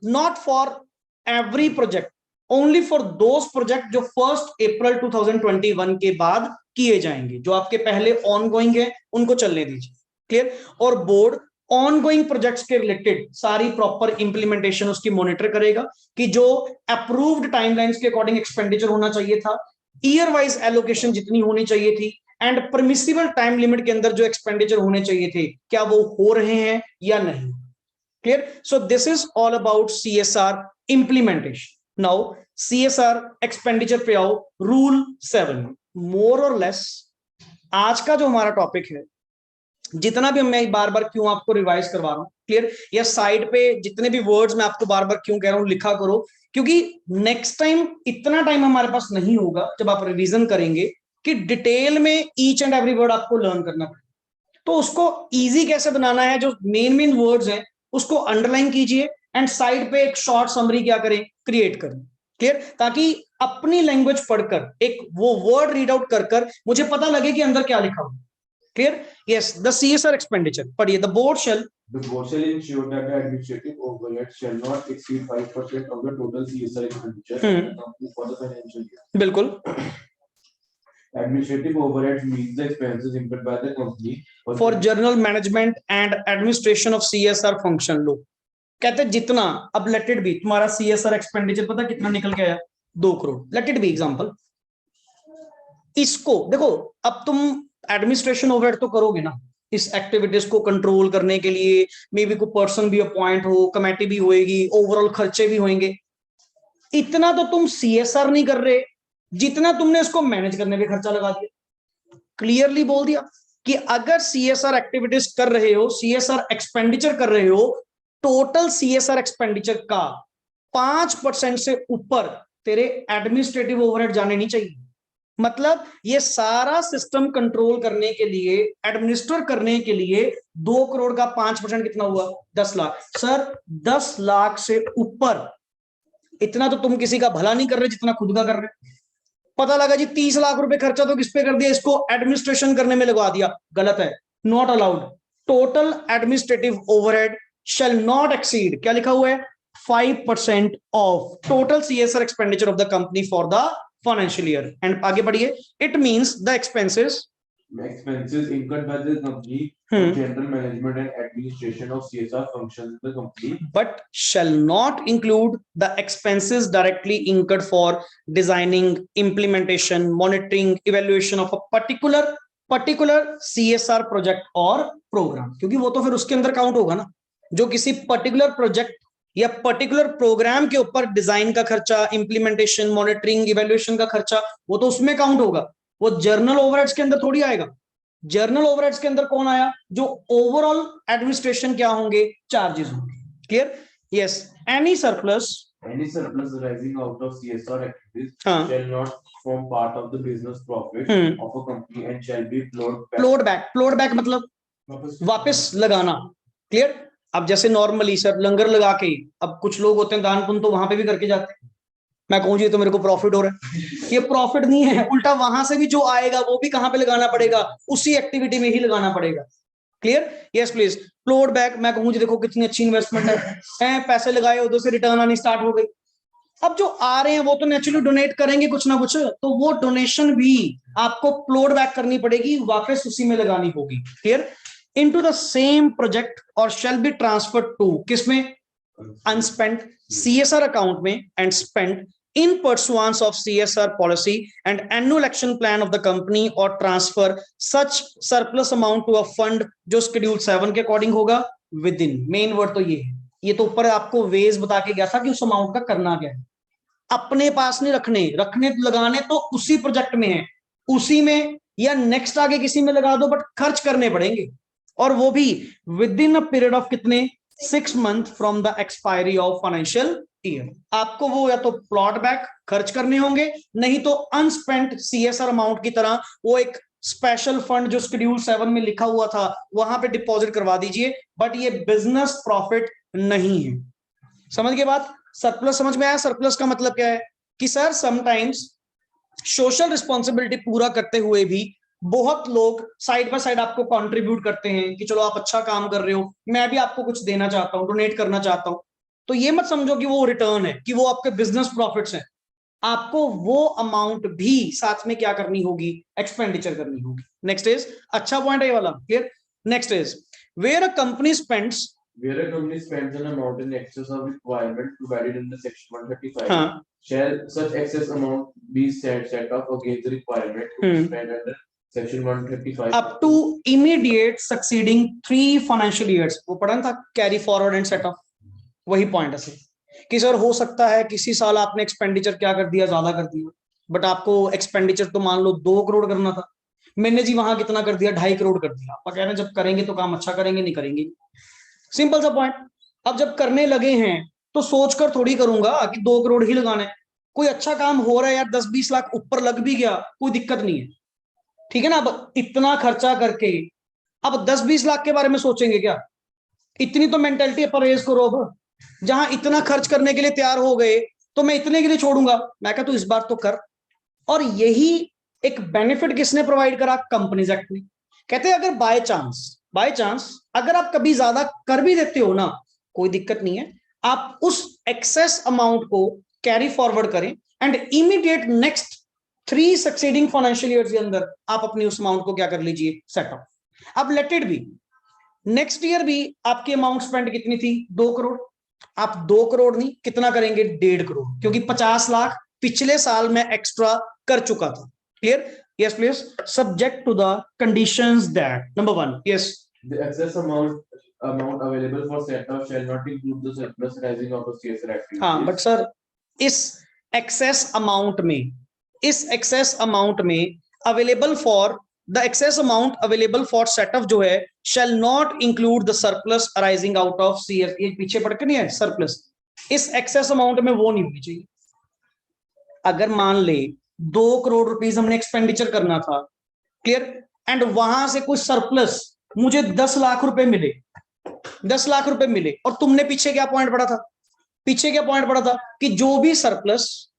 not for every project, only for those project जो 1 अप्रैल 2021 के बाद किए जाएंगे, जो आपके पहले ऑनगोइंग है उनको चलने दीजिए। क्लियर? और बोर्ड ऑनगोइंग प्रोजेक्ट्स के रिलेटेड सारी प्रॉपर इंप्लीमेंटेशन उसकी मॉनिटर करेगा कि जो अप्रूव्ड टाइमलाइंस के अकॉर्डिंग एक्सपेंडिचर होना चाहिए था, ईयर वाइज एलोकेशन जितनी होनी चाहिए थी, एंड परमिसिबल टाइम लिमिट के अंदर जो एक्सपेंडिचर होने चाहिए थे क्या वो हो रहे हैं या नहीं। Clear? So this is all about CSR implementation. Now CSR expenditure पे आओ। रूल 7, मोर और लेस आज का जो हमारा टॉपिक है, जितना भी मैं बार बार क्यों आपको रिवाइज करवा रहा हूं, क्लियर, या साइड पे जितने भी वर्ड्स मैं आपको बार बार क्यों कह रहा हूं लिखा करो, क्योंकि नेक्स्ट टाइम इतना टाइम हमारे पास नहीं होगा जब आप रिवीजन करेंगे कि डिटेल में ईच एंड एवरी वर्ड आपको लर्न करना पड़ेगा। तो उसको इजी कैसे बनाना है, जो मेन मेन वर्ड्स हैं उसको अंडरलाइन कीजिए एंड साइड पे एक शॉर्ट समरी क्या करें, क्रिएट करें। क्लियर? ताकि अपनी लैंग्वेज पढ़कर एक वो वर्ड रीड आउट कर मुझे पता लगे कि अंदर क्या लिखा हुआ। Clear? Yes, the CSR expenditure. Padhiye, the board shall ensure that the administrative overhead shall not exceed 5% of the total CSR expenditure of the company for the financial year. बिल्कुल। Administrative overhead means the expenses incurred by the company for general management and administration of CSR function। लो कहते हैं जितना, अब let it be, तुम्हारा CSR expenditure पता कितना निकल के आया, 2 crore. Let it be example। इसको देखो, अब तुम एडमिनिस्ट्रेशन ओवरहेड तो करोगे ना, इस एक्टिविटीज को कंट्रोल करने के लिए मे बी कोई पर्सन भी अपॉइंट हो, कमेटी भी होएगी, ओवरऑल खर्चे भी होंगे। इतना तो तुम सीएसआर नहीं कर रहे जितना तुमने इसको मैनेज करने पे खर्चा लगा दिया। क्लियरली बोल दिया कि अगर सीएसआर एक्टिविटीज कर रहे हो, सीएसआर एक्सपेंडिचर कर रहे हो, टोटल सीएसआर एक्सपेंडिचर का 5% से ऊपर तेरे एडमिनिस्ट्रेटिव ओवरहेड जाने नहीं चाहिए। मतलब ये सारा सिस्टम कंट्रोल करने के लिए, एडमिनिस्टर करने के लिए 2 करोड़ का 5% कितना हुआ, 10 लाख। सर 10 लाख से ऊपर इतना तो तुम किसी का भला नहीं कर रहे जितना खुद का कर रहे। पता लगा जी 30 लाख रुपए खर्चा तो किस पे कर दिया, इसको एडमिनिस्ट्रेशन करने में लगवा दिया, गलत है, not allowed. Total administrative overhead shall not exceed, क्या लिखा हुआ है, 5% of total CSR expenditure of the company for the financial year। and आगे बढ़िए, it means the expenses incurred by the company for general management and administration of CSR functions in the company, but shall not include the expenses directly incurred for designing, implementation, monitoring, evaluation of a particular CSR project or program। क्योंकि वो तो फिर उसके अंदर count होगा ना, जो किसी पर्टिकुलर प्रोजेक्ट या पर्टिकुलर प्रोग्राम के ऊपर डिजाइन का खर्चा, इंप्लीमेंटेशन, मॉनिटरिंग, इवैल्यूएशन का खर्चा, वो तो उसमें काउंट होगा, वो जर्नल ओवरहेड्स के अंदर थोड़ी आएगा। जर्नल ओवरहेड्स के अंदर कौन आया, जो ओवरऑल एडमिनिस्ट्रेशन क्या होंगे, चार्जेस होंगे। Clear? Yes, any surplus arising out of CSR activities shall not form part of the business profit of a company and shall be plowed back मतलब वापस लगाना। क्लियर? अब जैसे नॉर्मली सर लंगर लगा के, अब कुछ लोग होते हैं दान पुण्य तो वहां पे भी करके जाते हैं, मैं कहूँ जी तो मेरे को प्रॉफिट हो रहा है, ये प्रॉफिट नहीं है, उल्टा वहां से भी जो आएगा वो भी कहां पे लगाना पड़ेगा, उसी एक्टिविटी में ही लगाना पड़ेगा। क्लियर? Yes please. प्लोड बैक, मैं कहूँ जी देखो कितनी अच्छी इन्वेस्टमेंट है, पैसे लगाए उधर से रिटर्न आनी स्टार्ट हो गई। अब जो आ रहे हैं वो तो नेचुरली डोनेट करेंगे कुछ ना कुछ, तो वो डोनेशन भी आपको प्लोड बैक करनी पड़ेगी, वापस उसी में लगानी होगी। Clear? into the same project or shall be transferred to किसमें, unspent CSR account में and spent in pursuance of CSR policy and annual action plan of the company or transfer such surplus amount to a fund जो schedule 7 के according होगा within। Main word तो ये तो ऊपर आपको वेज बता के गया था कि उस अमाउंट का करना क्या है। अपने पास नहीं रखने लगाने तो उसी प्रोजेक्ट में है, उसी में या नेक्स्ट आगे किसी में लगा दो, बट खर्च करने पड़ेंगे, और वो भी with in a period of कितने, 6 month from the expiry of financial year. आपको वो या तो प्लॉट बैक खर्च करने होंगे, नहीं तो अनस्पेंट सीएसआर अमाउंट की तरह वो एक स्पेशल फंड जो शेड्यूल 7 में लिखा हुआ था वहां पे डिपॉजिट करवा दीजिए, बट ये बिजनेस प्रॉफिट नहीं है। समझ गए बात? सरप्लस समझ में आया? सरप्लस का मतलब क्या है कि सर समटाइम्स सोशल रिस्पॉन्सिबिलिटी पूरा करते हुए भी बहुत लोग साइड बाय साइड आपको कंट्रीब्यूट करते हैं कि चलो आप अच्छा काम कर रहे हो, मैं भी आपको कुछ देना चाहता हूं, डोनेट करना चाहता हूं। तो ये मत समझो कि वो रिटर्न है, कि वो आपके बिजनेस प्रॉफिट्स हैं। आपको वो अमाउंट भी साथ में क्या करनी होगी, एक्सपेंडिचर करनी होगी। नेक्स्ट इज, अच्छा पॉइंट है ये वाला, clear? Next is where a company spends where a company spends an amount in excess of requirement provided in the section 135, हाँ, shall such excess amount be set off against the requirement to be spent under section 135 up to immediate succeeding 3 financial years. वो पढ़ा था carry forward and set of, वही point है sir कि sir हो सकता है किसी साल आपने एक्सपेंडिचर क्या कर दिया, ज्यादा कर दिया, बट आपको एक्सपेंडिचर तो मान लो 2 करोड़ करना था, मैंने जी वहां कितना कर दिया, 2.5 करोड़ कर दिया। आप कह रहे हैं जब करेंगे तो काम अच्छा करेंगे, नहीं करेंगे, सिंपल सा पॉइंट। अब जब करने लगे हैं तो सोचकर थोड़ी करूंगा कि 2 करोड़ ही लगाना है। कोई अच्छा काम हो रहा है यार, 10-20 लाख ऊपर लग भी गया, कोई दिक्कत नहीं है, ठीक है ना। अब इतना खर्चा करके अब 10-20 लाख के बारे में सोचेंगे क्या? इतनी तो मेंटेलिटी परहेज करो। अब जहां इतना खर्च करने के लिए तैयार हो गए तो मैं इतने के लिए छोड़ूंगा? मैं कहा तू इस बार तो कर। और यही एक बेनिफिट किसने प्रोवाइड करा? कंपनीज एक्ट में। कहते हैं अगर बाय चांस अगर आप कभी ज्यादा कर भी देते हो ना, कोई दिक्कत नहीं है, आप उस एक्सेस अमाउंट को कैरी फॉरवर्ड करें and immediate next 3 succeeding financial year के अंदर आप अपनी उस अमाउंट को क्या कर लीजिए, सेट ऑफ। अब late it B next year भी आपकी अमाउंट स्पेंड कितनी थी, 2 करोड़। आप 2 करोड़ नहीं, कितना करेंगे, 1.5 करोड़, क्योंकि 50 लाख पिछले साल में एक्स्ट्रा कर चुका था। Clear? Yes please, subject to the conditions that number 1, yes, the excess amount available for set off shall not include the surplus arising out of CSR activities. हाँ बट सर इस एक्सेस अमाउंट में available for the excess amount available for setup जो है shall not include the surplus arising out of CS, ये पीछे पढ़ के नहीं है सरप्लस, इस एक्सेस अमाउंट में वो नहीं होनी चाहिए। अगर मान ले 2 करोड़ रुपीस हमने एक्सपेंडिचर करना था, क्लियर, एंड वहां से कुछ सरप्लस मुझे 10 लाख रुपए मिले, 10 लाख रुपए मिले, और तुमने पीछे क्या पॉइंट पढ़ा था, कि जो भी surplus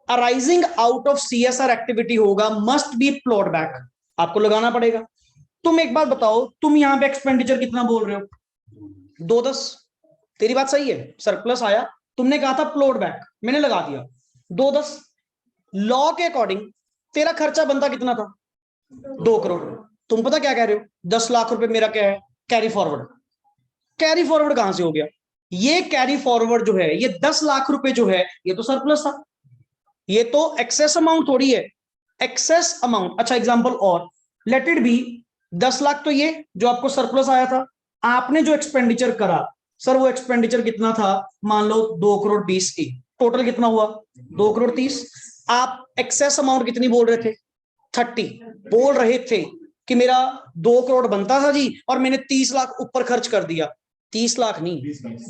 arising out of CSR activity होगा मस्ट बी प्लॉट बैक, आपको लगाना पड़ेगा। तुम एक बात बताओ, तुम यहां पे एक्सपेंडिचर कितना बोल रहे हो, 210, तेरी बात सही है, सरप्लस आया, तुमने कहा था प्लॉट बैक, मैंने लगा दिया 210। लॉ के अकॉर्डिंग तेरा खर्चा बनता कितना था, 2 करोड़। तुम पता क्या कह रहे हो, 10 लाख रुपए मेरा क्या है, कैरी फॉरवर्ड। कैरी फॉरवर्ड कहां से हो गया? ये कैरी फॉरवर्ड जो है, ये 10 लाख रुपए जो है, ये तो सरप्लस था, ये तो एक्सेस अमाउंट थोड़ी है, एक्सेस अमाउंट। अच्छा एग्जांपल और, लेट इट बी 10 लाख तो ये जो आपको सरप्लस आया था, आपने जो एक्सपेंडिचर करा, सर वो एक्सपेंडिचर कितना था, मान लो 2 करोड़ 20 की, टोटल कितना हुआ, 2 करोड़ 30। आप एक्सेस अमाउंट कितनी बोल रहे थे, 30 बोल रहे थे कि मेरा 2 करोड़ बनता था जी, और मैंने 30 लाख ऊपर खर्च कर दिया। 30 लाख नहीं,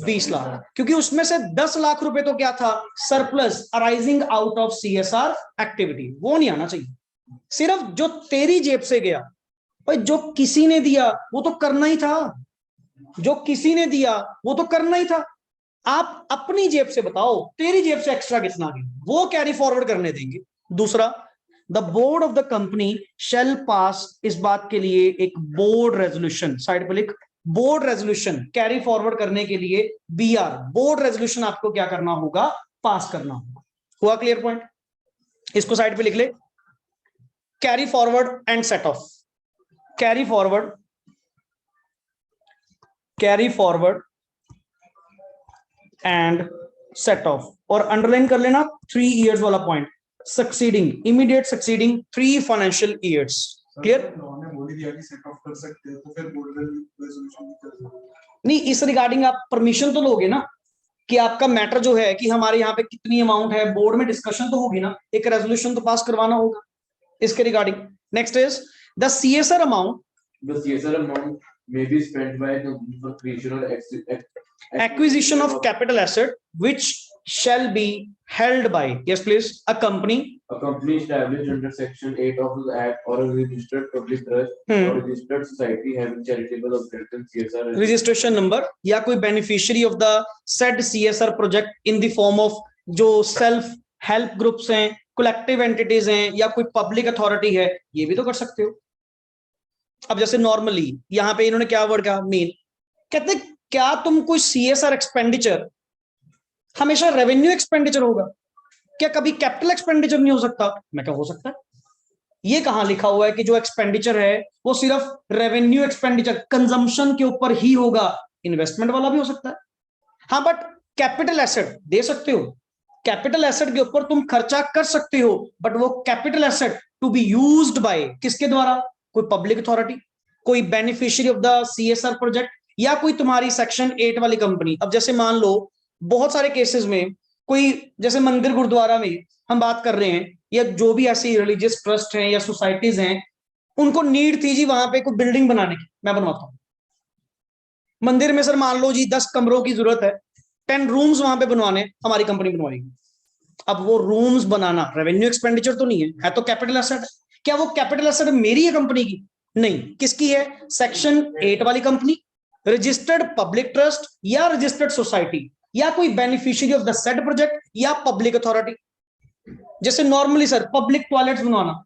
20 लाख, क्योंकि उसमें से 10 लाख रुपए तो क्या था, surplus arising out of CSR activity, वो नहीं आना चाहिए। सिर्फ जो तेरी जेब से गया, भाई जो किसी ने दिया वो तो करना ही था, जो किसी ने दिया वो तो करना ही था। आप अपनी जेब से बताओ, तेरी जेब से एक्स्ट्रा कितना गया, वो कैरी फॉरवर्ड करने देंगे। दूसरा, the board of the company shall pass, इस बात के लिए एक बोर्ड रेजोल्यूशन, साइड पे लिख, बोर्ड रेजोल्यूशन कैरी फॉरवर्ड करने के लिए BR, बोर्ड रेजोल्यूशन आपको क्या करना होगा, पास करना होगा। हुआ क्लियर पॉइंट? इसको साइड पे लिख ले, carry forward and set of, carry forward and set of, और अंडरलाइन कर लेना 3 इयर्स वाला point, succeeding, immediate succeeding 3 financial years. Clear? कर सकते हैं तो फिर बोर्ड रेजोल्यूशन भी कर सकते हैं। नहीं, इस रिगार्डिंग आप परमिशन तो लोगे ना, कि आपका मैटर जो है कि हमारे यहाँ पे कितनी अमाउंट है, बोर्ड में डिस्कशन तो होगी ना, एक रेजोल्यूशन तो पास करवाना होगा इसके regarding. Next is the CSR amount, The CSR amount may be spent by a company for creation or acquisition of capital asset which shall be held by, yes please, a company established under section 8 of the act, or a registered public trust or registered society having charitable objects and CSR registration number, या कोई beneficiary of the said CSR project in the form of जो self help groups हैं, collective entities हैं, या कोई public authority है, ये भी तो कर सकते हो। अब जैसे नॉर्मली यहां पे इन्होंने क्या वर्ड कहा, मेन, कहते क्या तुम कोई CSR एक्सपेंडिचर हमेशा रेवेन्यू एक्सपेंडिचर होगा क्या? कभी कैपिटल एक्सपेंडिचर नहीं हो सकता? मैं क्या हो सकता है, ये कहां लिखा हुआ है कि जो एक्सपेंडिचर है वो सिर्फ रेवेन्यू एक्सपेंडिचर कंजम्पशन के ऊपर ही होगा? इन्वेस्टमेंट वाला भी हो सकता है। हाँ, बट कैपिटल एसेट दे सकते हो, कैपिटल एसेट के ऊपर तुम खर्चा कर सकते हो, बट वो capital asset to be used by किसके द्वारा? कोई पब्लिक अथॉरिटी, कोई beneficiary of the CSR project, या कोई तुम्हारी सेक्शन 8 वाली कंपनी। अब जैसे मान लो बहुत सारे केसेस में कोई, जैसे मंदिर गुरुद्वारा में हम बात कर रहे हैं, या जो भी ऐसी रिलीजियस ट्रस्ट हैं या सोसाइटीज हैं, उनको नीड थी जी वहां पे कोई बिल्डिंग बनाने की, मैं बनवाता हूं मंदिर में। सर मान लो जी 10 कमरों की जरूरत है, 10 रूम्स वहां पे बनवाने, हमारी कंपनी बनवाएगी। अब वो रूम्स बनाना रेवेन्यू एक्सपेंडिचर तो नहीं है तो कैपिटल एसेट। क्या वो कैपिटल एसेट मेरी है, कंपनी की? नहीं। किसकी है? सेक्शन 8 वाली कंपनी, रजिस्टर्ड पब्लिक ट्रस्ट या रजिस्टर्ड सोसाइटी, या कोई beneficiary of the said project या पब्लिक अथॉरिटी। जैसे नॉर्मली सर पब्लिक टॉयलेट्स बनवाना,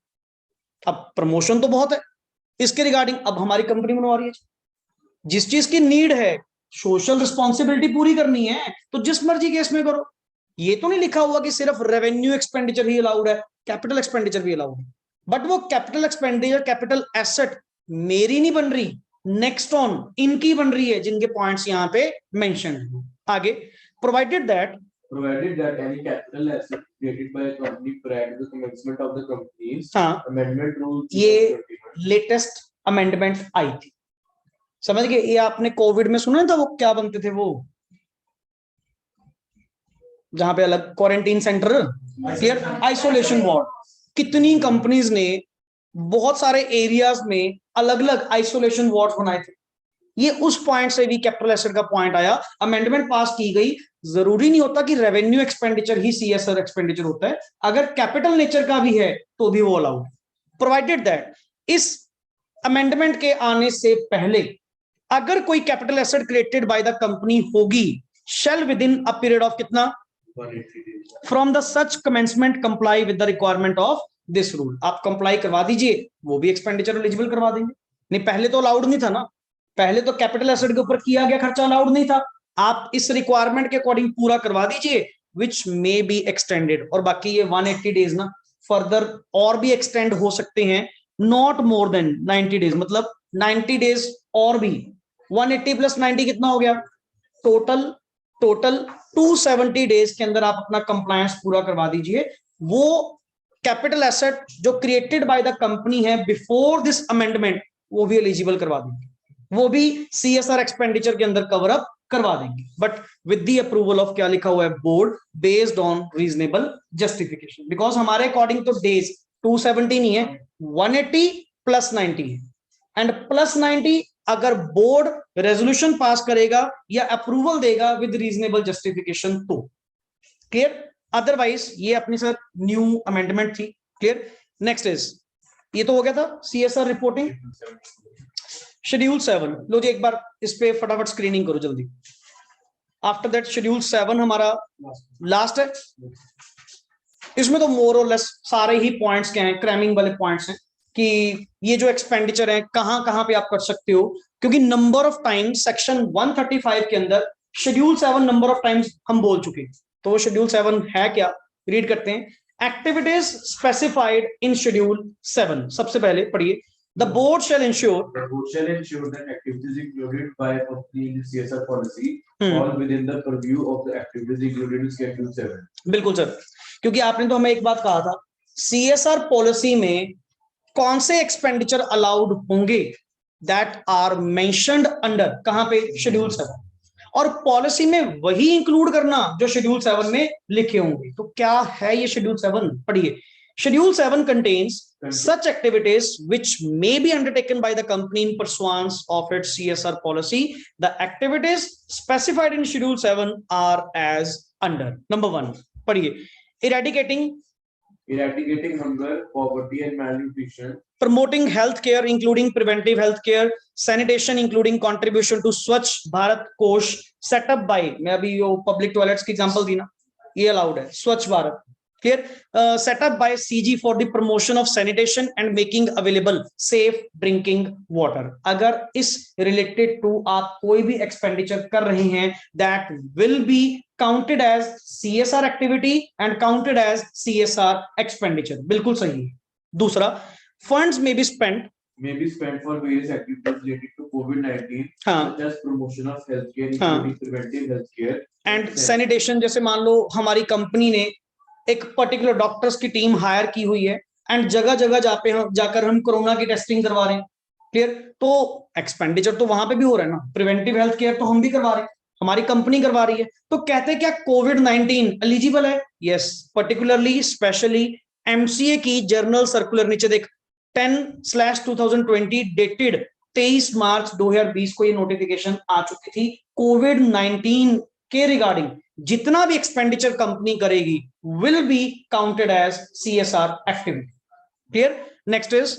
अब प्रमोशन तो बहुत है इसके रिगार्डिंग, अब हमारी कंपनी बनवा रही है। जिस चीज की नीड है, सोशल रिस्पॉन्सिबिलिटी पूरी करनी है, तो जिस मर्जी केस में करो। ये तो नहीं लिखा हुआ कि सिर्फ रेवेन्यू एक्सपेंडिचर ही अलाउड है, कैपिटल एक्सपेंडिचर भी अलाउड है। बट वो कैपिटल एक्सपेंडिचर, कैपिटल एसेट मेरी नहीं बन रही, नेक्स्ट ऑन इनकी बन रही है, जिनके पॉइंट्स यहाँ पे मेंशन है। आगे, provided that any capital asset created by a company prior to the commencement of the company's हाँ, amendment rule ये 2021. लेटेस्ट अमेंडमेंट आई थी, समझ गए? ये आपने कोविड में सुना था, वो क्या बनते थे वो, जहां पे अलग quarantine centre, clear, isolation ward. कितनी कंपनीज ने बहुत सारे एरियाज में अलग अलग आइसोलेशन वार्ड बनाए थे। ये उस पॉइंट से भी कैपिटल एसेट का पॉइंट आया, अमेंडमेंट पास की गई। जरूरी नहीं होता कि रेवेन्यू एक्सपेंडिचर ही सीएसआर एक्सपेंडिचर होता है, अगर कैपिटल नेचर का भी है तो भी वो अलाउड, प्रोवाइडेड दैट इस अमेंडमेंट के आने से पहले अगर कोई capital asset created by the company होगी, shall within a period of कितना, 180 days. From the such commencement comply with the requirement of this rule. आप कंप्लाई करवा दीजिए, वो भी एक्सपेंडिचर एलिजिबल करवा देंगे। नहीं, पहले तो अलाउड नहीं था ना, पहले तो कैपिटल एसेट के ऊपर किया गया खर्चा अलाउड नहीं था। आप इस रिक्वायरमेंट के अकॉर्डिंग पूरा करवा दीजिए, विच मे बी एक्सटेंडेड। और बाकी ये 180 डेज ना, फर्दर और भी एक्सटेंड हो सकते हैं, नॉट मोर देन 90 डेज, मतलब 90 डेज और भी। 180 प्लस 90 कितना हो गया? टोटल 270 डेज के अंदर आप अपना कंप्लायंस पूरा करवा दीजिए। वो कैपिटल एसेट जो क्रिएटेड बाय द कंपनी है बिफोर दिस अमेंडमेंट, वो भी एलिजिबल करवा देंगे, वो भी सीएसआर एक्सपेंडिचर के अंदर कवर अप करवा देंगे, but with the approval of, क्या लिखा हुआ है, board, based on reasonable justification. Because हमारे अकॉर्डिंग तो डेज 270 नहीं है, 180 प्लस 90 है, एंड प्लस 90 अगर बोर्ड रेजोल्यूशन पास करेगा या अप्रूवल देगा विद रीजनेबल जस्टिफिकेशन तो क्लियर, अदरवाइज ये अपनी सर न्यू अमेंडमेंट थी। क्लियर, नेक्स्ट इज, ये तो हो गया था सीएसआर रिपोर्टिंग। शेड्यूल 7 लो जी, एक बार इस पे फटाफट स्क्रीनिंग करो जल्दी। आफ्टर दैट शेड्यूल 7 हमारा लास्ट है। इसमें तो मोर और लेस सारे ही पॉइंट्स क्या हैं, क्रैमिंग वाले पॉइंट्स हैं कि ये जो एक्सपेंडिचर है कहां कहां पे आप कर सकते हो, क्योंकि नंबर ऑफ टाइम्स सेक्शन 135 के अंदर शेड्यूल 7 नंबर ऑफ टाइम्स हम बोल चुके। तो वो शेड्यूल 7 है क्या, रीड करते हैं। एक्टिविटीज स्पेसिफाइड इन शेड्यूल 7, सबसे पहले पढ़िए। The board shall ensure that activities included by a company in the CSR policy fall within the purview of the activities included in Schedule 7. बिल्कुल सर, क्योंकि आपने तो हमें एक बात कहा था, सीएसआर पॉलिसी में कौन से एक्सपेंडिचर अलाउड होंगे, दैट आर मेंशन्ड अंडर, कहां पे, शेड्यूल 7, और पॉलिसी में वही इंक्लूड करना जो शेड्यूल 7 में लिखे होंगे। तो क्या है ये शेड्यूल 7, पढ़िए। Schedule 7 contains such activities which may be undertaken by the company in pursuance of its CSR policy. The activities specified in Schedule 7 are as under. Number 1, पढ़िए, eradicating hunger, poverty and malnutrition, promoting health care including preventive health care, sanitation including contribution to Swachh Bharat Kosh set up by, मैं अभी वो public toilets की example दी ना, ये allowed है, स्वच्छ Bharat, clear, set up by CG for the promotion of sanitation and making available safe drinking water। अगर इस related to आप कोई भी expenditure कर रहे हैं, that will be counted as CSR activity and counted as CSR expenditure। बिल्कुल सही है। दूसरा, funds may be spent for various activities related to COVID-19, हाँ such as promotion of healthcare, हाँ including preventive healthcare and sanitation. जैसे मान लो हमारी company ने एक पर्टिकुलर डॉक्टर्स की टीम हायर की हुई है एंड जगह जगह जाकर हम कोरोना की टेस्टिंग करवा रहे हैं, क्लियर। तो एक्सपेंडिचर तो वहां पे भी हो रहा है ना, प्रिवेंटिव हेल्थ केयर तो हम भी करवा रहे हैं, हमारी कंपनी करवा रही है। तो कहते हैं क्या कोविड-19 एलिजिबल है? यस, पर्टिकुलरली स्पेशली एमसीए की जर्नल सर्कुलर नीचे देख 10/2020 डेटेड 23 मार्च 2020 को ये नोटिफिकेशन आ चुकी थी। कोविड-19 के रिगार्डिंग जितना भी एक्सपेंडिचर कंपनी करेगी will be counted as CSR activity, clear. Next is,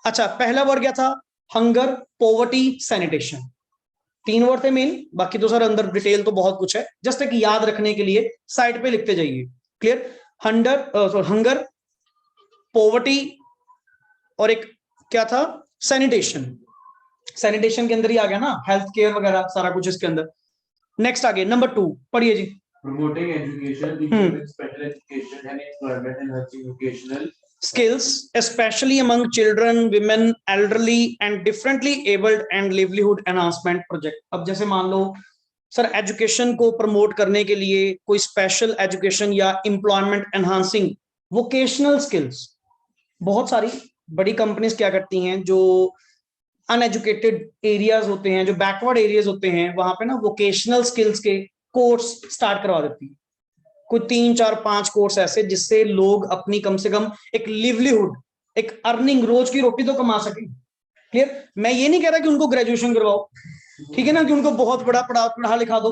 अच्छा पहला वर्ड क्या था? Hunger, poverty, sanitation. 3 वर्ड थे मेन, बाकी तो सर अंदर डिटेल तो बहुत कुछ है, जस्ट एक याद रखने के लिए साइड पे लिखते जाइए, क्लियर। हंगर, पॉवर्टी और एक क्या था? सैनिटेशन। सैनिटेशन के अंदर ही आ गया ना, हेल्थ केयर वगैरह सारा कुछ इसके अंदर। नेक्स्ट आगे नंबर 2 पढ़िए जी। promoting education, including special education and employment, enhancing vocational skills especially among children, women, elderly and differently abled and livelihood enhancement project। अब जैसे मान लो सर एजुकेशन को प्रमोट करने के लिए कोई स्पेशल एजुकेशन या एम्प्लॉयमेंट एनहांसिंग वोकेशनल स्किल्स। बहुत सारी बड़ी कंपनीज क्या करती हैं, जो अनएजुकेटेड एरियाज होते हैं, जो बैकवर्ड एरियाज होते हैं, वहां पे ना वोकेशनल स्किल्स के कोर्स स्टार्ट करवा देती है। कोई 3, 4, 5 कोर्स ऐसे जिससे लोग अपनी कम से कम एक लिवलीहुड, एक अर्निंग, रोज की रोटी तो कमा सके, क्लियर। मैं ये नहीं कह रहा कि उनको ग्रेजुएशन करवाओ, ठीक है ना, कि उनको बहुत बड़ा पढ़ा लिखा दो,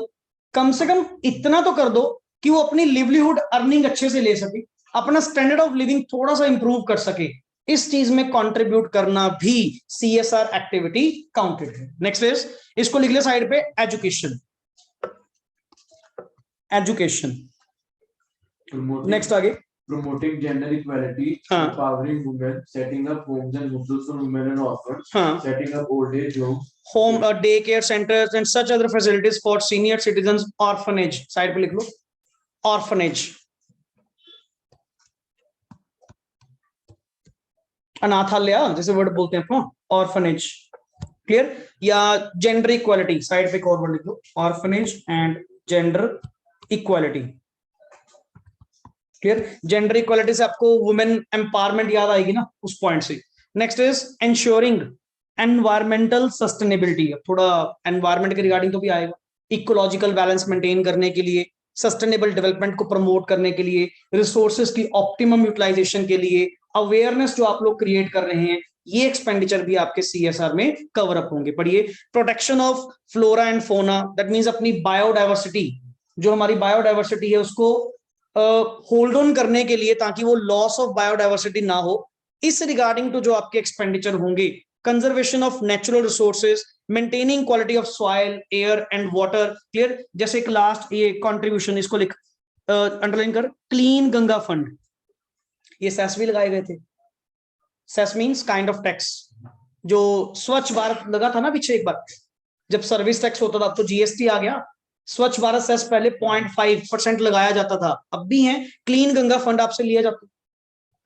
कम से कम इतना तो कर दो कि वो अपनी लिवलीहुड अर्निंग अच्छे से ले सके, अपना स्टैंडर्ड ऑफ लिविंग थोड़ा सा इंप्रूव कर सके। इस चीज में कंट्रीब्यूट करना भी सीएसआर एक्टिविटी काउंटेड है। नेक्स्ट इज, इसको लिख ले साइड पे, एजुकेशन। एजुकेशन नेक्स्ट आगे, promoting gender equality, हाँ empowering women, setting up homes and hostels for women and orphans, हाँ, setting up old age homes, home day care centers and such other facilities for senior citizens, orphanage side पे लिख लो, orphanage अनाथालय जैसे word बोलते हैं orphanage, clear. या gender equality side पे एक और वर्ड लिख लो, orphanage and gender equality, clear. Gender equality से आपको वुमेन एम्पावरमेंट याद आएगी ना उस पॉइंट से। Next is ensuring environmental sustainability, थोड़ा एनवायरमेंट के रिगार्डिंग तो भी आएगा। इकोलॉजिकल बैलेंस मेंटेन करने के लिए, सस्टेनेबल डेवलपमेंट को प्रमोट करने के लिए, रिसोर्सेज की ऑप्टिमम यूटिलाइजेशन के लिए, अवेयरनेस जो आप लोग क्रिएट कर रहे हैं, ये एक्सपेंडिचर भी आपके सीएसआर में कवर अप होंगे। पढ़िए, protection of flora and fauna, that means अपनी बायोडाइवर्सिटी, जो हमारी बायोडाइवर्सिटी है उसको होल्ड ऑन करने के लिए, ताकि वो लॉस ऑफ बायोडाइवर्सिटी ना हो, इस रिगार्डिंग टू जो आपके एक्सपेंडिचर होंगे। Conservation of natural resources, maintaining quality of soil, air and water, clear. जैसे एक लास्ट ये कंट्रीब्यूशन, इसको लिख अंडरलाइन कर, क्लीन गंगा फंड। ये सेस भी लगाए गए थे, cess means kind of tax. जो स्वच्छ भारत लगा था ना पीछे एक बार, जब सर्विस टैक्स होता था, अब तो जीएसटी आ गया। स्वच्छ भारत सेस पहले 0.5% लगाया जाता था, अब भी है। क्लीन गंगा फंड आपसे लिया जाता,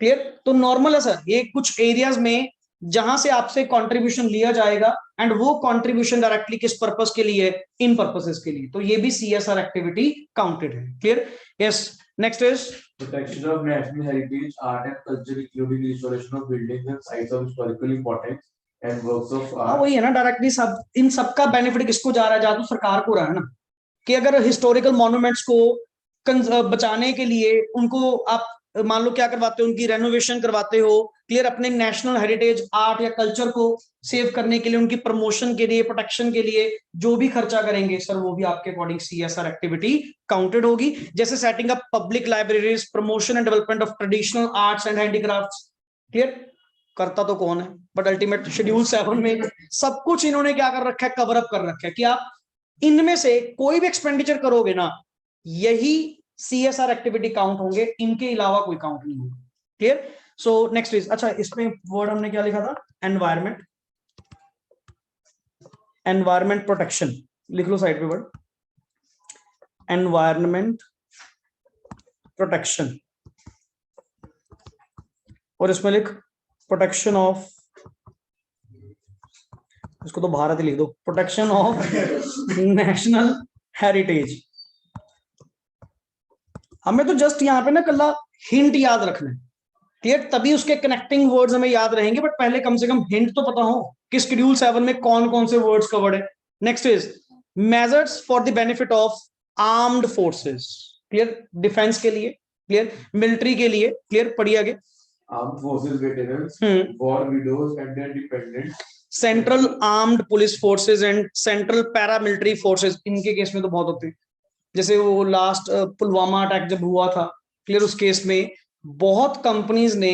क्लियर। तो नॉर्मल है सर, ये कुछ एरियाज में जहां से आपसे कंट्रीब्यूशन लिया जाएगा, एंड वो कंट्रीब्यूशन डायरेक्टली किस पर्पस के लिए? इन पर्पसेस के लिए। तो ये भी सीएसआर एक्टिविटी काउंटेड है, clear. Yes, next is protection of national heritage, art and culture, including restoration of buildings and sites of historical importance and works of हाँ art। वही है ना, डायरेक्टली सब इन सबका बेनिफिट किसको जा रहा है? जा तो सरकार को रहा है ना, कि अगर हिस्टोरिकल मॉन्यूमेंट्स को बचाने के लिए उनको आप मान लो क्या करवाते हो, उनकी रेनोवेशन करवाते हो, क्लियर। अपने नेशनल हेरिटेज, आर्ट या कल्चर को सेव करने के लिए, उनकी प्रमोशन के लिए, प्रोटेक्शन के लिए जो भी खर्चा करेंगे सर, वो भी आपके अकॉर्डिंग सीएसआर एक्टिविटी काउंटेड होगी। जैसे setting up public libraries, promotion and development of traditional arts and handicrafts, clear. करता तो कौन है, बट अल्टीमेट शेड्यूल 7 में सब कुछ इन्होंने क्या कर रखा है? कवर अप कर रखा है कि आप इनमें से कोई भी एक्सपेंडिचर करोगे ना, यही सीएसआर एक्टिविटी काउंट होंगे, इनके अलावा कोई काउंट नहीं होगा, क्लियर। सो नेक्स्ट इज, अच्छा इसमें वर्ड हमने क्या लिखा था? एनवायरमेंट, एनवायरमेंट प्रोटेक्शन लिख लो साइड पे वर्ड, एनवायरमेंट प्रोटेक्शन। और इसमें लिख प्रोटेक्शन ऑफ, इसको तो भारत ही लिख दो, प्रोटेक्शन ऑफ नेशनल हेरिटेज। हमें तो जस्ट यहाँ पे ना कल्ला हिंट याद रखना है, क्लियर, तभी उसके कनेक्टिंग वर्ड्स हमें याद रहेंगे, बट पहले कम से कम हिंट तो पता हो कि शेड्यूल 7 में कौन कौन से वर्ड्स कवर्ड है। Next is measures for the benefit of armed forces, clear, defence के लिए, क्लियर, मिलिट्री के लिए, क्लियर, पढ़िए आगे। Armed forces veterans, for widows and their dependents, central armed police forces and central paramilitary forces, इनके case में तो बहुत होते हैं, जैसे वो लास्ट पुलवामा अटैक जब हुआ था, क्लियर, उस केस में बहुत कंपनीज ने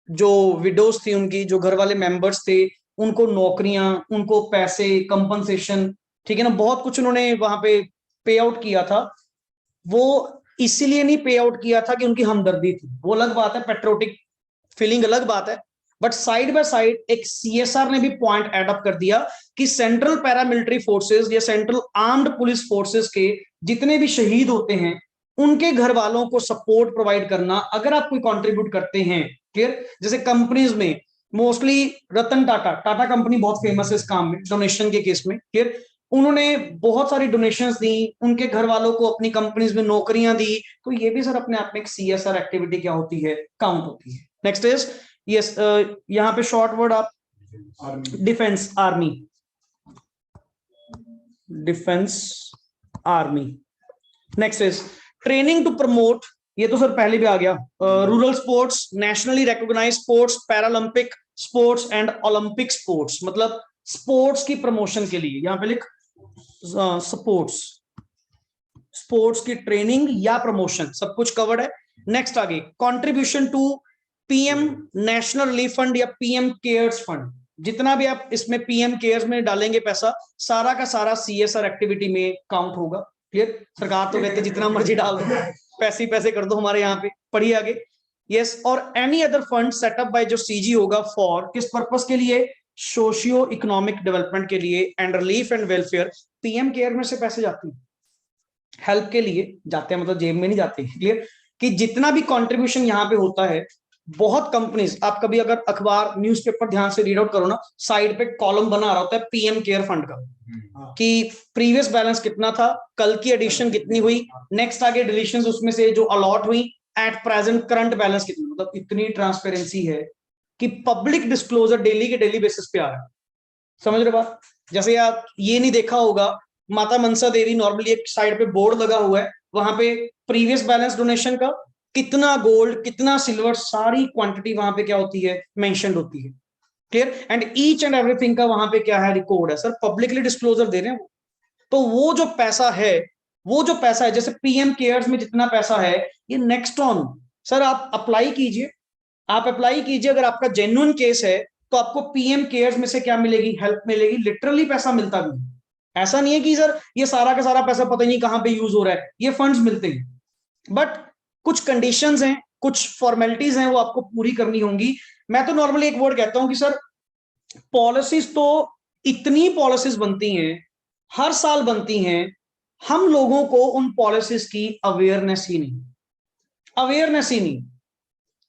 जो विडोज थी उनकी, जो घर वाले मेंबर्स थे, उनको नौकरियां, उनको पैसे, कंपनसेशन, ठीक है ना, बहुत कुछ उन्होंने वहां पे आउट किया था। वो इसीलिए नहीं पे आउट किया था कि उनकी हमदर्दी थी, वो अलग बात है, पेट्रोटिक फीलिंग अलग बात है, बट साइड बाय साइड एक सीएसआर ने भी पॉइंट एड अप कर दिया कि सेंट्रल पैरामिलिट्री फोर्सेस या सेंट्रल आर्म्ड पुलिस फोर्सेस के जितने भी शहीद होते हैं उनके घर वालों को सपोर्ट प्रोवाइड करना, अगर आप कोई कंट्रीब्यूट करते हैं, क्लियर, जैसे कंपनीज में मोस्टली रतन टाटा, टाटा कंपनी बहुत फेमस है इस काम में, डोनेशन के केस में, क्लियर, उन्होंने बहुत सारी डोनेशंस दी, उनके घर वालों को अपनी कंपनीज में नौकरियां दी, तो ये भी सर अपने आप में एक सीएसआर एक्टिविटी क्या होती है, काउंट होती है। नेक्स्ट इज यस, यहाँ पे शॉर्ट वर्ड आप defence army, defence army. Next is training to promote, ये तो सर पहले भी आ गया, rural sports, nationally recognised sports, Paralympic sports and Olympic sports, मतलब स्पोर्ट्स की प्रमोशन के लिए, यहां पे लिख स्पोर्ट्स, स्पोर्ट्स की ट्रेनिंग या प्रमोशन, सब कुछ कवर्ड है। नेक्स्ट आगे contribution to PM national relief fund या पीएम केयर्स फंड, जितना भी आप इसमें पीएम केयर्स में डालेंगे पैसा, सारा का सारा सीएसआर एक्टिविटी में काउंट होगा, क्लियर। सरकार तो कहती है जितना मर्जी डाल दो, पैसे पैसे कर दो हमारे यहाँ पे, पढ़िए आगे। यस, और any other fund set up by, जो सीजी होगा, फॉर किस पर्पस के लिए, सोशियो इकोनॉमिक डेवलपमेंट के लिए and relief and welfare. PM care में से पैसे जाते हैं, हेल्प के लिए जाते हैं, मतलब जेब में नहीं जाते, क्लियर, कि जितना भी कंट्रीब्यूशन यहाँ पे होता है, बहुत कंपनीज, आप कभी अगर अखबार न्यूज़पेपर ध्यान से रीड आउट करो ना, साइड पे कॉलम बना रहा होता है पीएम केयर फंड का, कि प्रीवियस बैलेंस कितना था, कल की एडिशन कितनी हुई, नेक्स्ट आगे डिलीशंस उसमें से जो अलॉट हुई, एट प्रेजेंट करंट बैलेंस कितना, मतलब इतनी ट्रांसपेरेंसी है कि पब्लिक डिस्क्लोजर डेली के डेली बेसिस पे आ रहा है, समझ रहे बात। जैसे आप ये नहीं देखा होगा, माता मनसा देवी नॉर्मली एक साइड पे बोर्ड लगा हुआ है, वहां पे प्रीवियस बैलेंस डोनेशन का कितना गोल्ड, कितना सिल्वर, सारी क्वांटिटी वहां पे क्या होती है, मेंशन्ड होती है, clear, and each and everything का वहां पे क्या है, रिकॉर्ड है, सर पब्लिकली डिस्क्लोजर दे रहे हैं। तो वो जो पैसा है, वो जो पैसा है, जैसे पीएम केयर्स में जितना पैसा है, ये नेक्स्ट ऑन, सर आप अप्लाई कीजिए, आप अप्लाई कीजिए, अगर आपका जेन्युइन केस है तो आपको पीएम केयर्स में से क्या मिलेगी, हेल्प मिलेगी, लिटरली पैसा मिलता भी, ऐसा नहीं है कि सर ये सारा का सारा पैसा पता नहीं कहां पे यूज हो रहा है, ये फंड्स मिलते हैं, बट कुछ कंडीशंस हैं, कुछ फॉर्मेलिटीज हैं, वो आपको पूरी करनी होंगी। मैं तो नॉर्मली एक वर्ड कहता हूं कि सर पॉलिसीज तो इतनी पॉलिसीज बनती हैं, हर साल बनती हैं, हम लोगों को उन पॉलिसीज की अवेयरनेस ही नहीं, अवेयरनेस ही नहीं।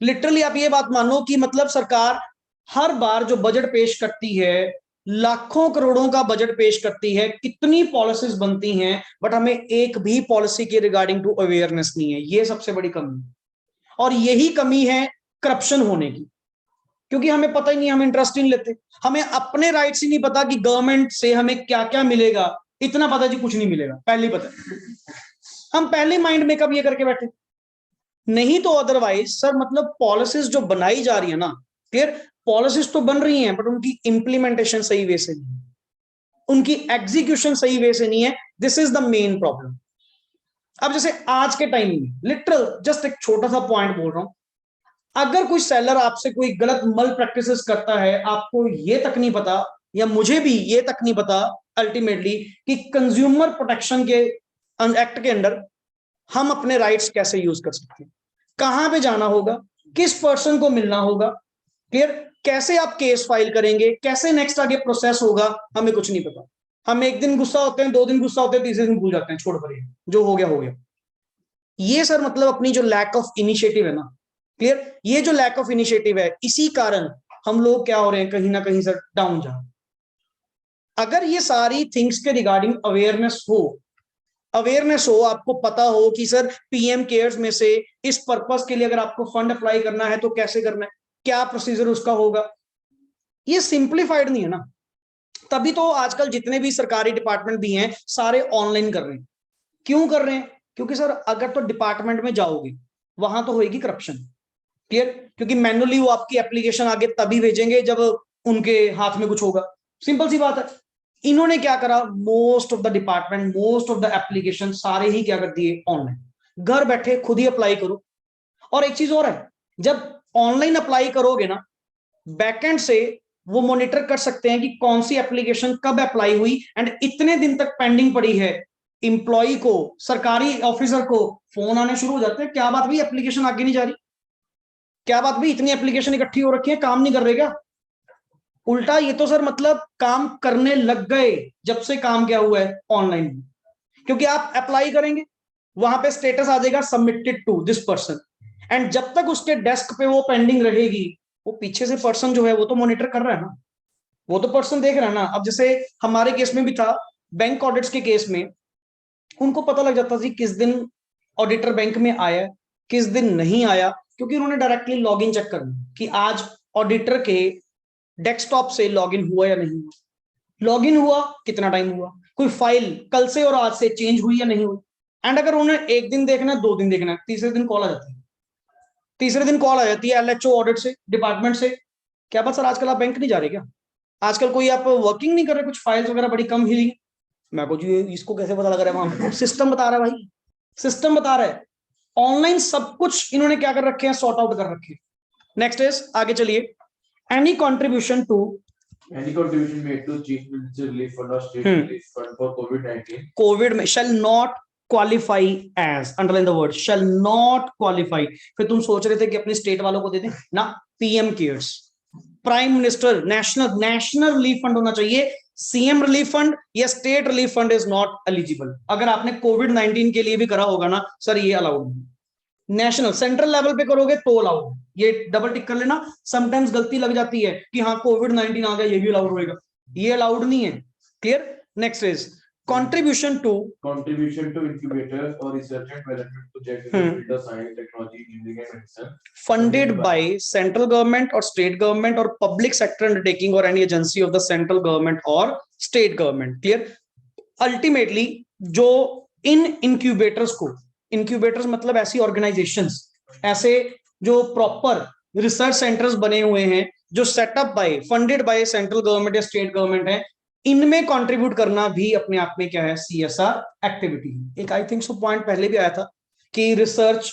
लिटरली आप ये बात मानो कि मतलब सरकार हर बार जो बजट पेश करती है, लाखों करोड़ों का बजट पेश करती है, कितनी पॉलिसीज बनती हैं, बट हमें एक भी पॉलिसी के रिगार्डिंग टू अवेयरनेस नहीं है, ये सबसे बड़ी कमी है। और यही कमी है करप्शन होने की, क्योंकि हमें पता ही नहीं, हम इंटरेस्ट ही नहीं लेते, हमें अपने राइट्स ही नहीं पता कि गवर्नमेंट से हमें क्या क्या मिलेगा, इतना पता जी कुछ नहीं मिलेगा, पहले पता, हम पहले माइंड मेकअप ये करके बैठे, नहीं तो अदरवाइज सर मतलब पॉलिसीज जो बनाई जा रही है ना, क्लियर, पॉलिसीज तो बन रही हैं, बट उनकी इंप्लीमेंटेशन सही वे से नहीं, उनकी एग्जीक्यूशन सही वे से नहीं है, this is the main problem. अब जैसे आज के टाइम में लिटरल जस्ट एक छोटा सा पॉइंट बोल रहा हूं, अगर कोई सेलर आपसे कोई गलत मल प्रैक्टिसेस करता है, आपको ये तक नहीं पता, या मुझे भी ये तक नहीं पता अल्टीमेटली कि कंज्यूमर प्रोटेक्शन के एक्ट के अंडर हम अपने राइट्स कैसे यूज कर सकते हैं, कहां पे जाना होगा, किस पर्सन को मिलना होगा, क्लियर, कैसे आप केस फाइल करेंगे, कैसे नेक्स्ट आगे प्रोसेस होगा, हमें कुछ नहीं पता। हम एक दिन गुस्सा होते हैं, 2 दिन गुस्सा होते हैं, तीसरे दिन भूल जाते हैं, छोड़ पड़िए, जो हो गया हो गया। ये सर मतलब अपनी जो लैक ऑफ इनिशिएटिव है ना, क्लियर, ये जो लैक ऑफ इनिशिएटिव है, इसी कारण हम लोग क्या हो रहे हैं, कहीं ना कहीं सर डाउन जा रहे हैं। अगर ये सारी थिंग्स के रिगार्डिंग अवेयरनेस हो, आपको पता हो कि सर पीएम केयर्स में से इस पर्पस के लिए अगर आपको फंड अप्लाई करना है तो कैसे करना है, क्या प्रोसीजर उसका होगा, ये सिंप्लीफाइड नहीं है ना। तभी तो आजकल जितने भी सरकारी डिपार्टमेंट भी हैं सारे ऑनलाइन कर रहे हैं। क्यों कर रहे हैं? क्योंकि सर अगर तो डिपार्टमेंट में जाओगे वहां तो होएगी करप्शन, क्लियर, क्योंकि मैनुअली वो आपकी एप्लीकेशन आगे तभी भेजेंगे जब उनके हाथ में कुछ होगा, सिंपल सी बात है। इन्होंने क्या करा, most of the department, most of the application सारे ही क्या कर दिए ऑनलाइन, घर बैठे खुद ही अप्लाई करो। और एक चीज और है, जब ऑनलाइन अप्लाई करोगे ना, बैकएंड से वो मॉनिटर कर सकते हैं कि कौन सी एप्लीकेशन कब अप्लाई हुई एंड इतने दिन तक पेंडिंग पड़ी है। इंप्लॉई को, सरकारी ऑफिसर को फोन आने शुरू हो जाते हैं, क्या बात भाई एप्लीकेशन आगे नहीं जा रही, क्या बात भाई इतनी एप्लीकेशन इकट्ठी हो रखी है, काम नहीं कर रहे क्या? उल्टा ये तो सर मतलब काम करने लग गए जब से काम क्या हुआ है ऑनलाइन, क्योंकि आप अप्लाई करेंगे वहां पे स्टेटस आ जाएगा submitted to this person, and जब तक उसके डेस्क पे वो पेंडिंग रहेगी, वो पीछे से पर्सन जो है वो तो मॉनिटर कर रहा है ना, वो तो पर्सन देख रहा है ना। अब जैसे हमारे केस में भी था, बैंक ऑडिट्स के केस में उनको पता लग जाता था किस दिन ऑडिटर बैंक में आया, किस दिन नहीं आया, क्योंकि उन्होंने डायरेक्टली लॉगिन चेक करना कि आज ऑडिटर के डेस्कटॉप से लॉगिन हुआ या नहीं हुआ, लॉगिन हुआ कितना टाइम हुआ, कोई फाइल कल से और आज से चेंज हुई या नहीं हुई। एंड अगर उन्हें एक दिन देखना है, 2 दिन देखना है, तीसरे दिन कॉल आ जाती है, तीसरे दिन कॉल आ जाती है एलएचओ ऑडिट से, डिपार्टमेंट से, क्या बात सर आजकल आप बैंक नहीं जा रहे क्या, आजकल कोई आप वर्किंग नहीं कर रहे, कुछ फाइल्स वगैरह बड़ी कम हिली। मैं को जी इसको कैसे पता लग रहा है, वहां सिस्टम बता रहा है भाई, सिस्टम बता रहा है, ऑनलाइन सब कुछ इन्होंने क्या कर रखे हैं, सॉर्ट आउट कर रखे हैं। नेक्स्ट इज, आगे चलिए, any contribution to Any contribution made to Chief Minister Relief Fund or State Relief Fund for COVID-19 Covid में shall not qualify as, underline the word shall not qualify। फिर तुम सोच रहे थे कि अपने स्टेट वालों को दे दें ना, PM cares, prime minister, national relief fund होना चाहिए, सीएम रिलीफ फंड या state relief fund is not eligible. अगर आपने कोविड-19 के लिए भी करा होगा ना सर, ये अलाउड नहीं, नेशनल सेंट्रल लेवल पे करोगे तो अलाउड, ये डबल टिक कर लेना, समटाइम्स गलती लग जाती है कि हाँ कोविड-19 आ गया ये भी अलाउड होएगा, ये अलाउड नहीं है, clear. Next is contribution to incubators or research and development projects in the field of science, technology, engineering and medicine funded by central government or state government or public sector undertaking or any agency of the central government or state government, clear। ultimately जो इन incubators को, incubators मतलब ऐसी organizations, ऐसे जो proper research centres बने हुए हैं जो set up by, funded by central government या स्टेट गवर्नमेंट है, इनमें कंट्रीब्यूट करना भी अपने आप में क्या है, सीएसआर एक्टिविटी। एक आई थिंक सो पॉइंट पहले भी आया था कि रिसर्च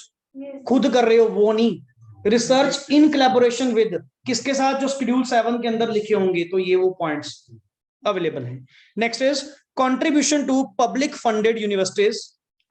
खुद कर रहे हो वो नहीं, रिसर्च इन कोलैबोरेशन विद किसके साथ, जो शेड्यूल 7 के अंदर लिखे होंगे, तो ये वो पॉइंट्स अवेलेबल हैं। Next is contribution to public funded universities,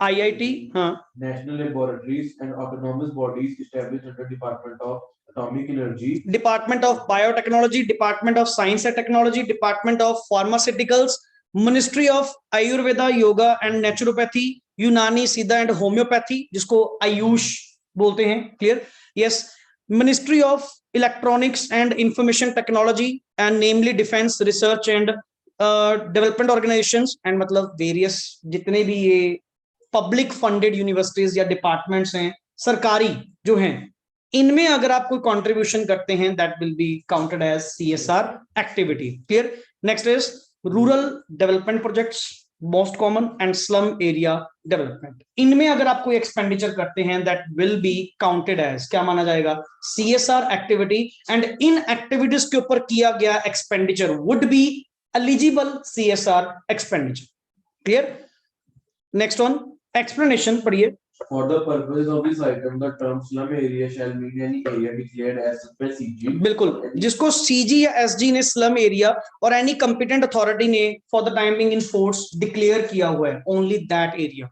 IIT, हाँ, national laboratories and autonomous bodies established under Department of Atomic Energy, department of biotechnology, department of science and technology, department of pharmaceuticals, ministry of Ayurveda, yoga and naturopathy, यूनानी, सीधा and homeopathy जिसको आयुष बोलते हैं, clear, yes, ministry of electronics and information technology and namely defence research and development organisations, and मतलब various जितने भी ये public funded universities या डिपार्टमेंट्स हैं सरकारी जो हैं, इनमें अगर आप कोई कंट्रीब्यूशन करते हैं that will be counted as CSR activity, clear. Next is rural development projects, most common, and slum area development, इनमें अगर आप कोई एक्सपेंडिचर करते हैं that will be counted as, क्या माना जाएगा, सीएसआर एक्टिविटी, एंड इन एक्टिविटीज के ऊपर किया गया expenditure would be eligible CSR expenditure, clear. Next one, explanation पढ़िए। For the purpose of this item, the term slum area shall mean any area declared as such by CG. बिल्कुल, जिसको CG या SG ने slum area और any competent authority ने for the time being in force declare किया हुआ है, only that area,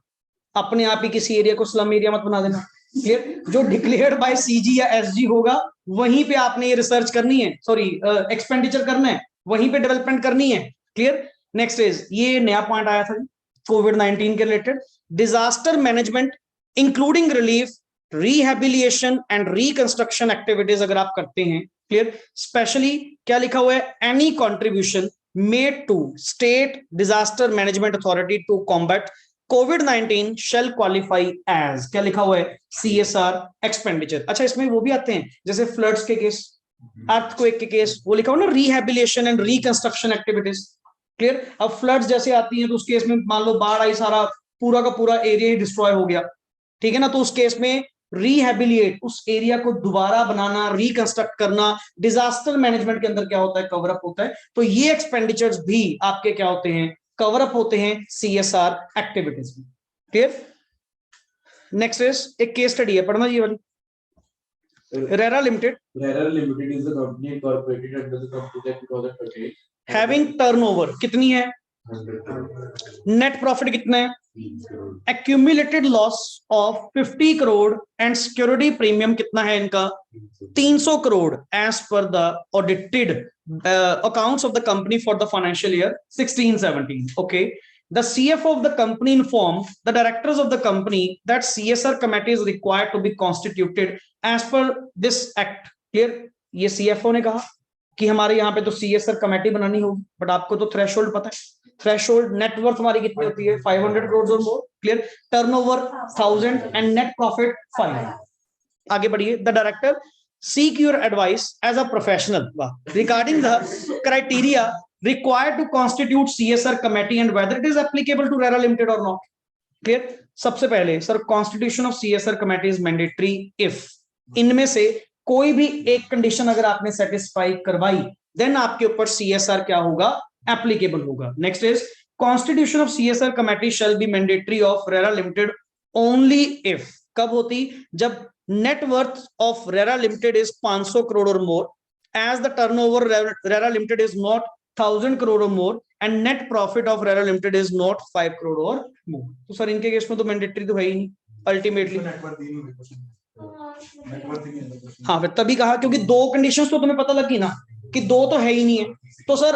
अपने आप ही किसी एरिया को स्लम एरिया मत बना देना, क्लियर। जो डिक्लेयर्ड बाय सीजी या एसजी होगा वहीं पे आपने ये रिसर्च करनी है, सॉरी एक्सपेंडिचर करना है, वहीं पे डेवलपमेंट करनी है, क्लियर। नेक्स्ट इज, ये नया पॉइंट आया था कोविड-19 के related, disaster management including relief, rehabilitation and reconstruction activities अगर आप करते हैं क्लियर। स्पेशली क्या लिखा हुआ है, any contribution made to state disaster management authority to combat कोविड-19 शेल क्वालिफाई एज, क्या लिखा हुआ है, CSR एक्सपेंडिचर। अच्छा, इसमें वो भी आते हैं जैसे फ्लड्स के केस, अर्थक्वेक के केस, वो लिखा हुआ ना rehabilitation and reconstruction activities. Clear. अब फ्लड्स जैसे आती हैं तो उस केस में मान लो बाढ़ आई, सारा पूरा का पूरा एरिया ही डिस्ट्रॉय हो गया, ठीक है ना, तो उस केस में रिहैबिलिएट, उस एरिया को दोबारा बनाना, रिकंस्ट्रक्ट करना, डिजास्टर मैनेजमेंट के अंदर क्या होता है, कवर अप होता है। तो ये एक्सपेंडिचर्स भी आपके क्या होते हैं, कवर अप होते हैं CSR एक्टिविटीज में। क्लियर। नेक्स्ट इज एक केस स्टडी है, पढ़ना ये वाली। RERA limited RERA Limited is the company incorporated under the Companies Act 2013. Having turnover कितनी है, 100 crore. नेट प्रॉफिट कितना है, 3 crore. Accumulated loss of 50 crore and security premium कितना है इनका, 300 crore as per the audited accounts of the company for the financial year 16-17. Okay, the CFO of the company informed the directors of the company that CSR committee is required to be constituted as per this act. Clear? ये CFO ने कहा कि हमारे यहाँ पे तो CSR committee बनानी होगी, बट आपको तो थ्रेशोल्ड पता है, थ्रेशोल्ड नेटवर्थ हमारी कितनी होती है, 500 करोड़ और more. Clear. Turnover 1000 and net profit 500। आगे बढ़िए। The director seek your advice as a professional regarding the criteria required to constitute CSR committee and whether it is applicable to RERA Limited or not. Clear? सबसे पहले sir, constitution of CSR committee is mandatory if इनमें से कोई भी एक condition अगर आपने satisfy करवाई, देन आपके ऊपर CSR क्या होगा, एप्लीकेबल होगा। Next is constitution of CSR committee shall be mandatory of RERA limited only if, कब होती, जब net worth of RERA Limited is 500 crore or more, as the turnover RERA Limited is not 1000 crore or more, and net profit of RERA Limited is not 5 crore or more. तो sir इनके case में तो mandatory तो है ही नहीं ultimately. हाँ, फिर तभी कहा क्योंकि दो कंडीशंस तो तुम्हें पता लगी ना कि दो तो है ही नहीं है। तो सर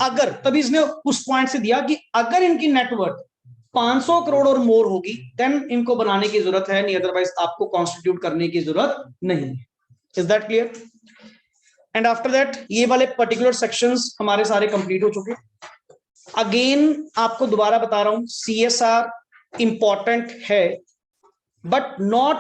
अगर, तभी इसने उस पॉइंट से दिया कि अगर इनकी नेटवर्थ 500 करोड़ और मोर होगी देन इनको बनाने की जरूरत है, नहीं अदरवाइज आपको कॉन्स्टिट्यूट करने की जरूरत नहीं। Is that clear? And after that ये वाले पर्टिकुलर सेक्शंस हमारे सारे कंप्लीट हो चुके। अगेन आपको दोबारा बता रहा हूं, CSR इंपॉर्टेंट है but not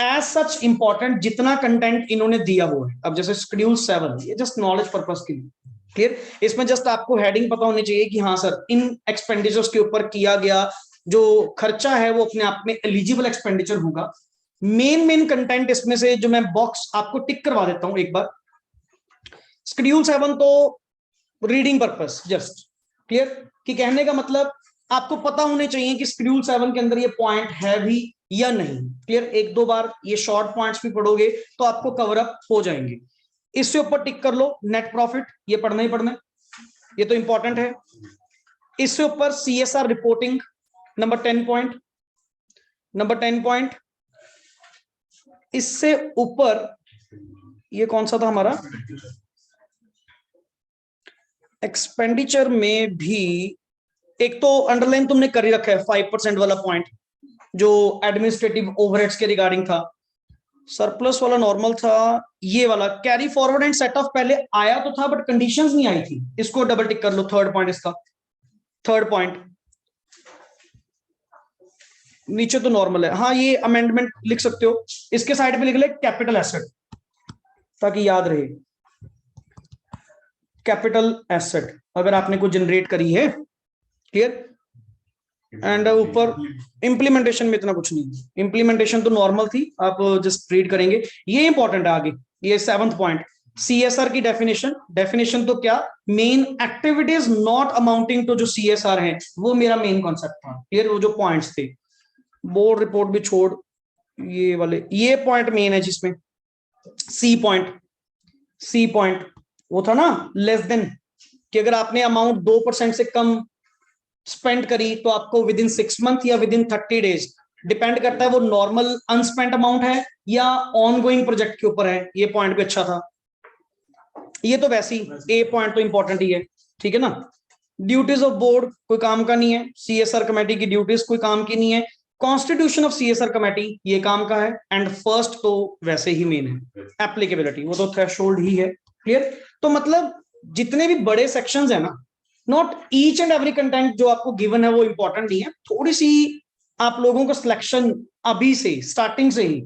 as such important जितना कंटेंट इन्होंने दिया हुआ है। अब जैसे शेड्यूल 7, ये जस्ट नॉलेज पर्पस के लिए। क्लियर? इसमें जस्ट आपको हेडिंग पता होनी चाहिए कि हाँ सर, इन एक्सपेंडिचर्स के ऊपर किया गया जो खर्चा है वो अपने आप में एलिजिबल एक्सपेंडिचर होगा। मेन कंटेंट इसमें से जो मैं बॉक्स आपको टिक करवा देता हूं एक बार। शेड्यूल 7 तो रीडिंग पर्पस जस्ट। क्लियर? कि कहने का मतलब आपको पता होने चाहिए कि शेड्यूल 7 के अंदर ये पॉइंट है भी या नहीं। क्लियर? एक दो बार ये शॉर्ट पॉइंट्स भी पढ़ोगे तो आपको कवर अप हो जाएंगे। इससे ऊपर टिक कर लो नेट प्रॉफिट, ये पढ़ना ही पढ़ना है, ये तो इंपॉर्टेंट है। इससे ऊपर CSR रिपोर्टिंग नंबर 10 पॉइंट। इससे ऊपर ये कौन सा था हमारा, एक्सपेंडिचर में भी एक तो अंडरलाइन तुमने कर ही रखा है 5% वाला पॉइंट जो एडमिनिस्ट्रेटिव ओवरहेड्स के रिगार्डिंग था। सरप्लस वाला नॉर्मल था, ये वाला carry forward and set of पहले आया तो था बट कंडीशंस नहीं आई थी, इसको डबल टिक कर लो। थर्ड पॉइंट इसका, थर्ड पॉइंट नीचे तो नॉर्मल है। हाँ, ये अमेंडमेंट लिख सकते हो, इसके साइड पे लिख ले कैपिटल एसेट ताकि याद रहे। कैपिटल एसेट अगर आपने कुछ जनरेट करी है। क्लियर? एंड ऊपर इंप्लीमेंटेशन में इतना कुछ नहीं, इंप्लीमेंटेशन तो नॉर्मल थी, आप जस्ट रीड करेंगे। ये इंपॉर्टेंट है आगे, ये 7th पॉइंट CSR की डेफिनेशन तो क्या, main activities not amounting to जो CSR है वो मेरा मेन कॉन्सेप्ट था। क्लियर? वो जो पॉइंट्स थे, बोर्ड रिपोर्ट भी छोड़, ये वाले ये पॉइंट मेन है जिसमें सी पॉइंट वो था ना लेस देन, कि अगर आपने अमाउंट 2% से कम स्पेंड करी तो आपको विद इन 6 मंथ या विद इन 30 डेज, डिपेंड करता है वो नॉर्मल अनस्पेंट अमाउंट है या ऑनगोइंग प्रोजेक्ट के ऊपर है। ये पॉइंट भी अच्छा था। ये तो वैसे ही ए पॉइंट तो इंपॉर्टेंट ही है, ठीक है ना। ड्यूटीज ऑफ बोर्ड कोई काम का नहीं है, CSR कमेटी की ड्यूटीज कोई काम की नहीं है। कॉन्स्टिट्यूशन ऑफ सीएसआर कमेटी ये काम का है, एंड फर्स्ट तो वैसे ही मेन है एप्लीकेबिलिटी, वो तो थ्रेशोल्ड ही है। क्लियर? तो मतलब जितने भी बड़े सेक्शंस है ना, not each and every content जो आपको गिवन है वो इंपॉर्टेंट नहीं है, थोड़ी सी आप लोगों को सिलेक्शन अभी से स्टार्टिंग से ही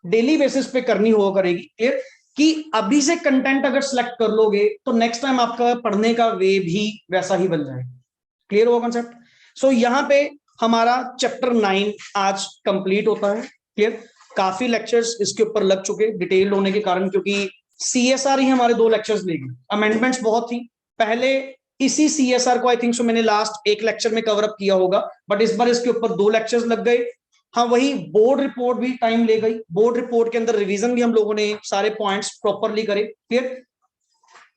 डेली बेसिस पे करनी हो करेगी। क्लियर? कि अभी से कंटेंट अगर सिलेक्ट कर लोगे तो नेक्स्ट टाइम आपका पढ़ने का वे भी वैसा ही बन जाएगा। क्लियर हुआ कॉन्सेप्ट? सो यहाँ पे हमारा चैप्टर 9 आज कंप्लीट होता है। क्लियर? काफी लेक्चर्स इसके ऊपर लग चुके डिटेल्ड होने के कारण, क्योंकि सीएसआर ही हमारे 2 लेक्चर्स लेगी, अमेंडमेंट्स बहुत थी पहले। इसी सीएसआर को आई थिंक सो मैंने लास्ट एक लेक्चर में कवर अप किया होगा, बट इस बार इसके ऊपर 2 लेक्चर्स लग गए। हाँ, वही बोर्ड रिपोर्ट भी टाइम ले गई, बोर्ड रिपोर्ट के अंदर रिवीजन भी हम लोगों ने सारे पॉइंट्स प्रॉपरली करे। क्लियर?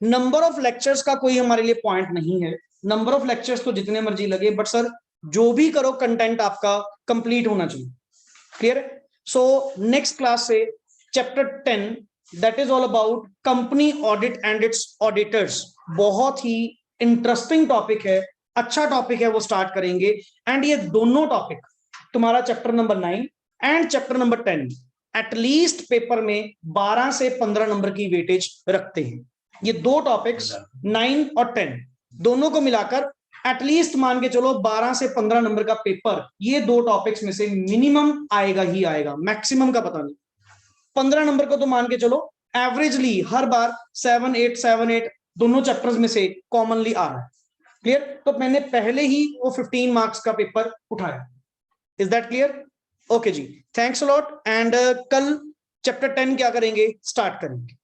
नंबर ऑफ लेक्चर्स का कोई हमारे लिए पॉइंट नहीं है, नंबर ऑफ लेक्चर्स तो जितने मर्जी लगे, बट सर जो भी करो कंटेंट आपका कंप्लीट होना चाहिए। क्लियर? सो नेक्स्ट क्लास से chapter 10 that is all about company audit and it's auditors, बहुत ही इंटरेस्टिंग टॉपिक है, अच्छा टॉपिक है, वो स्टार्ट करेंगे। एंड ये दोनों टॉपिक तुम्हारा chapter number 9 and chapter number 10 at least paper में 12 से 15 नंबर की वेटेज रखते हैं। ये 2 टॉपिक्स 9 और 10 दोनों को मिलाकर एटलीस्ट मान के चलो 12 से 15 नंबर का पेपर ये 2 टॉपिक्स में से मिनिमम आएगा ही आएगा, मैक्सिमम का पता नहीं। 15 नंबर को तो मान के चलो एवरेजली हर बार 7-8 दोनों चैप्टर्स में से कॉमनली आ रहा है। क्लियर? तो मैंने पहले ही वो 15 मार्क्स का पेपर उठाया। Is that clear? ओके जी, थैंक्स अ लॉट। एंड कल चैप्टर 10 क्या करेंगे, स्टार्ट करेंगे।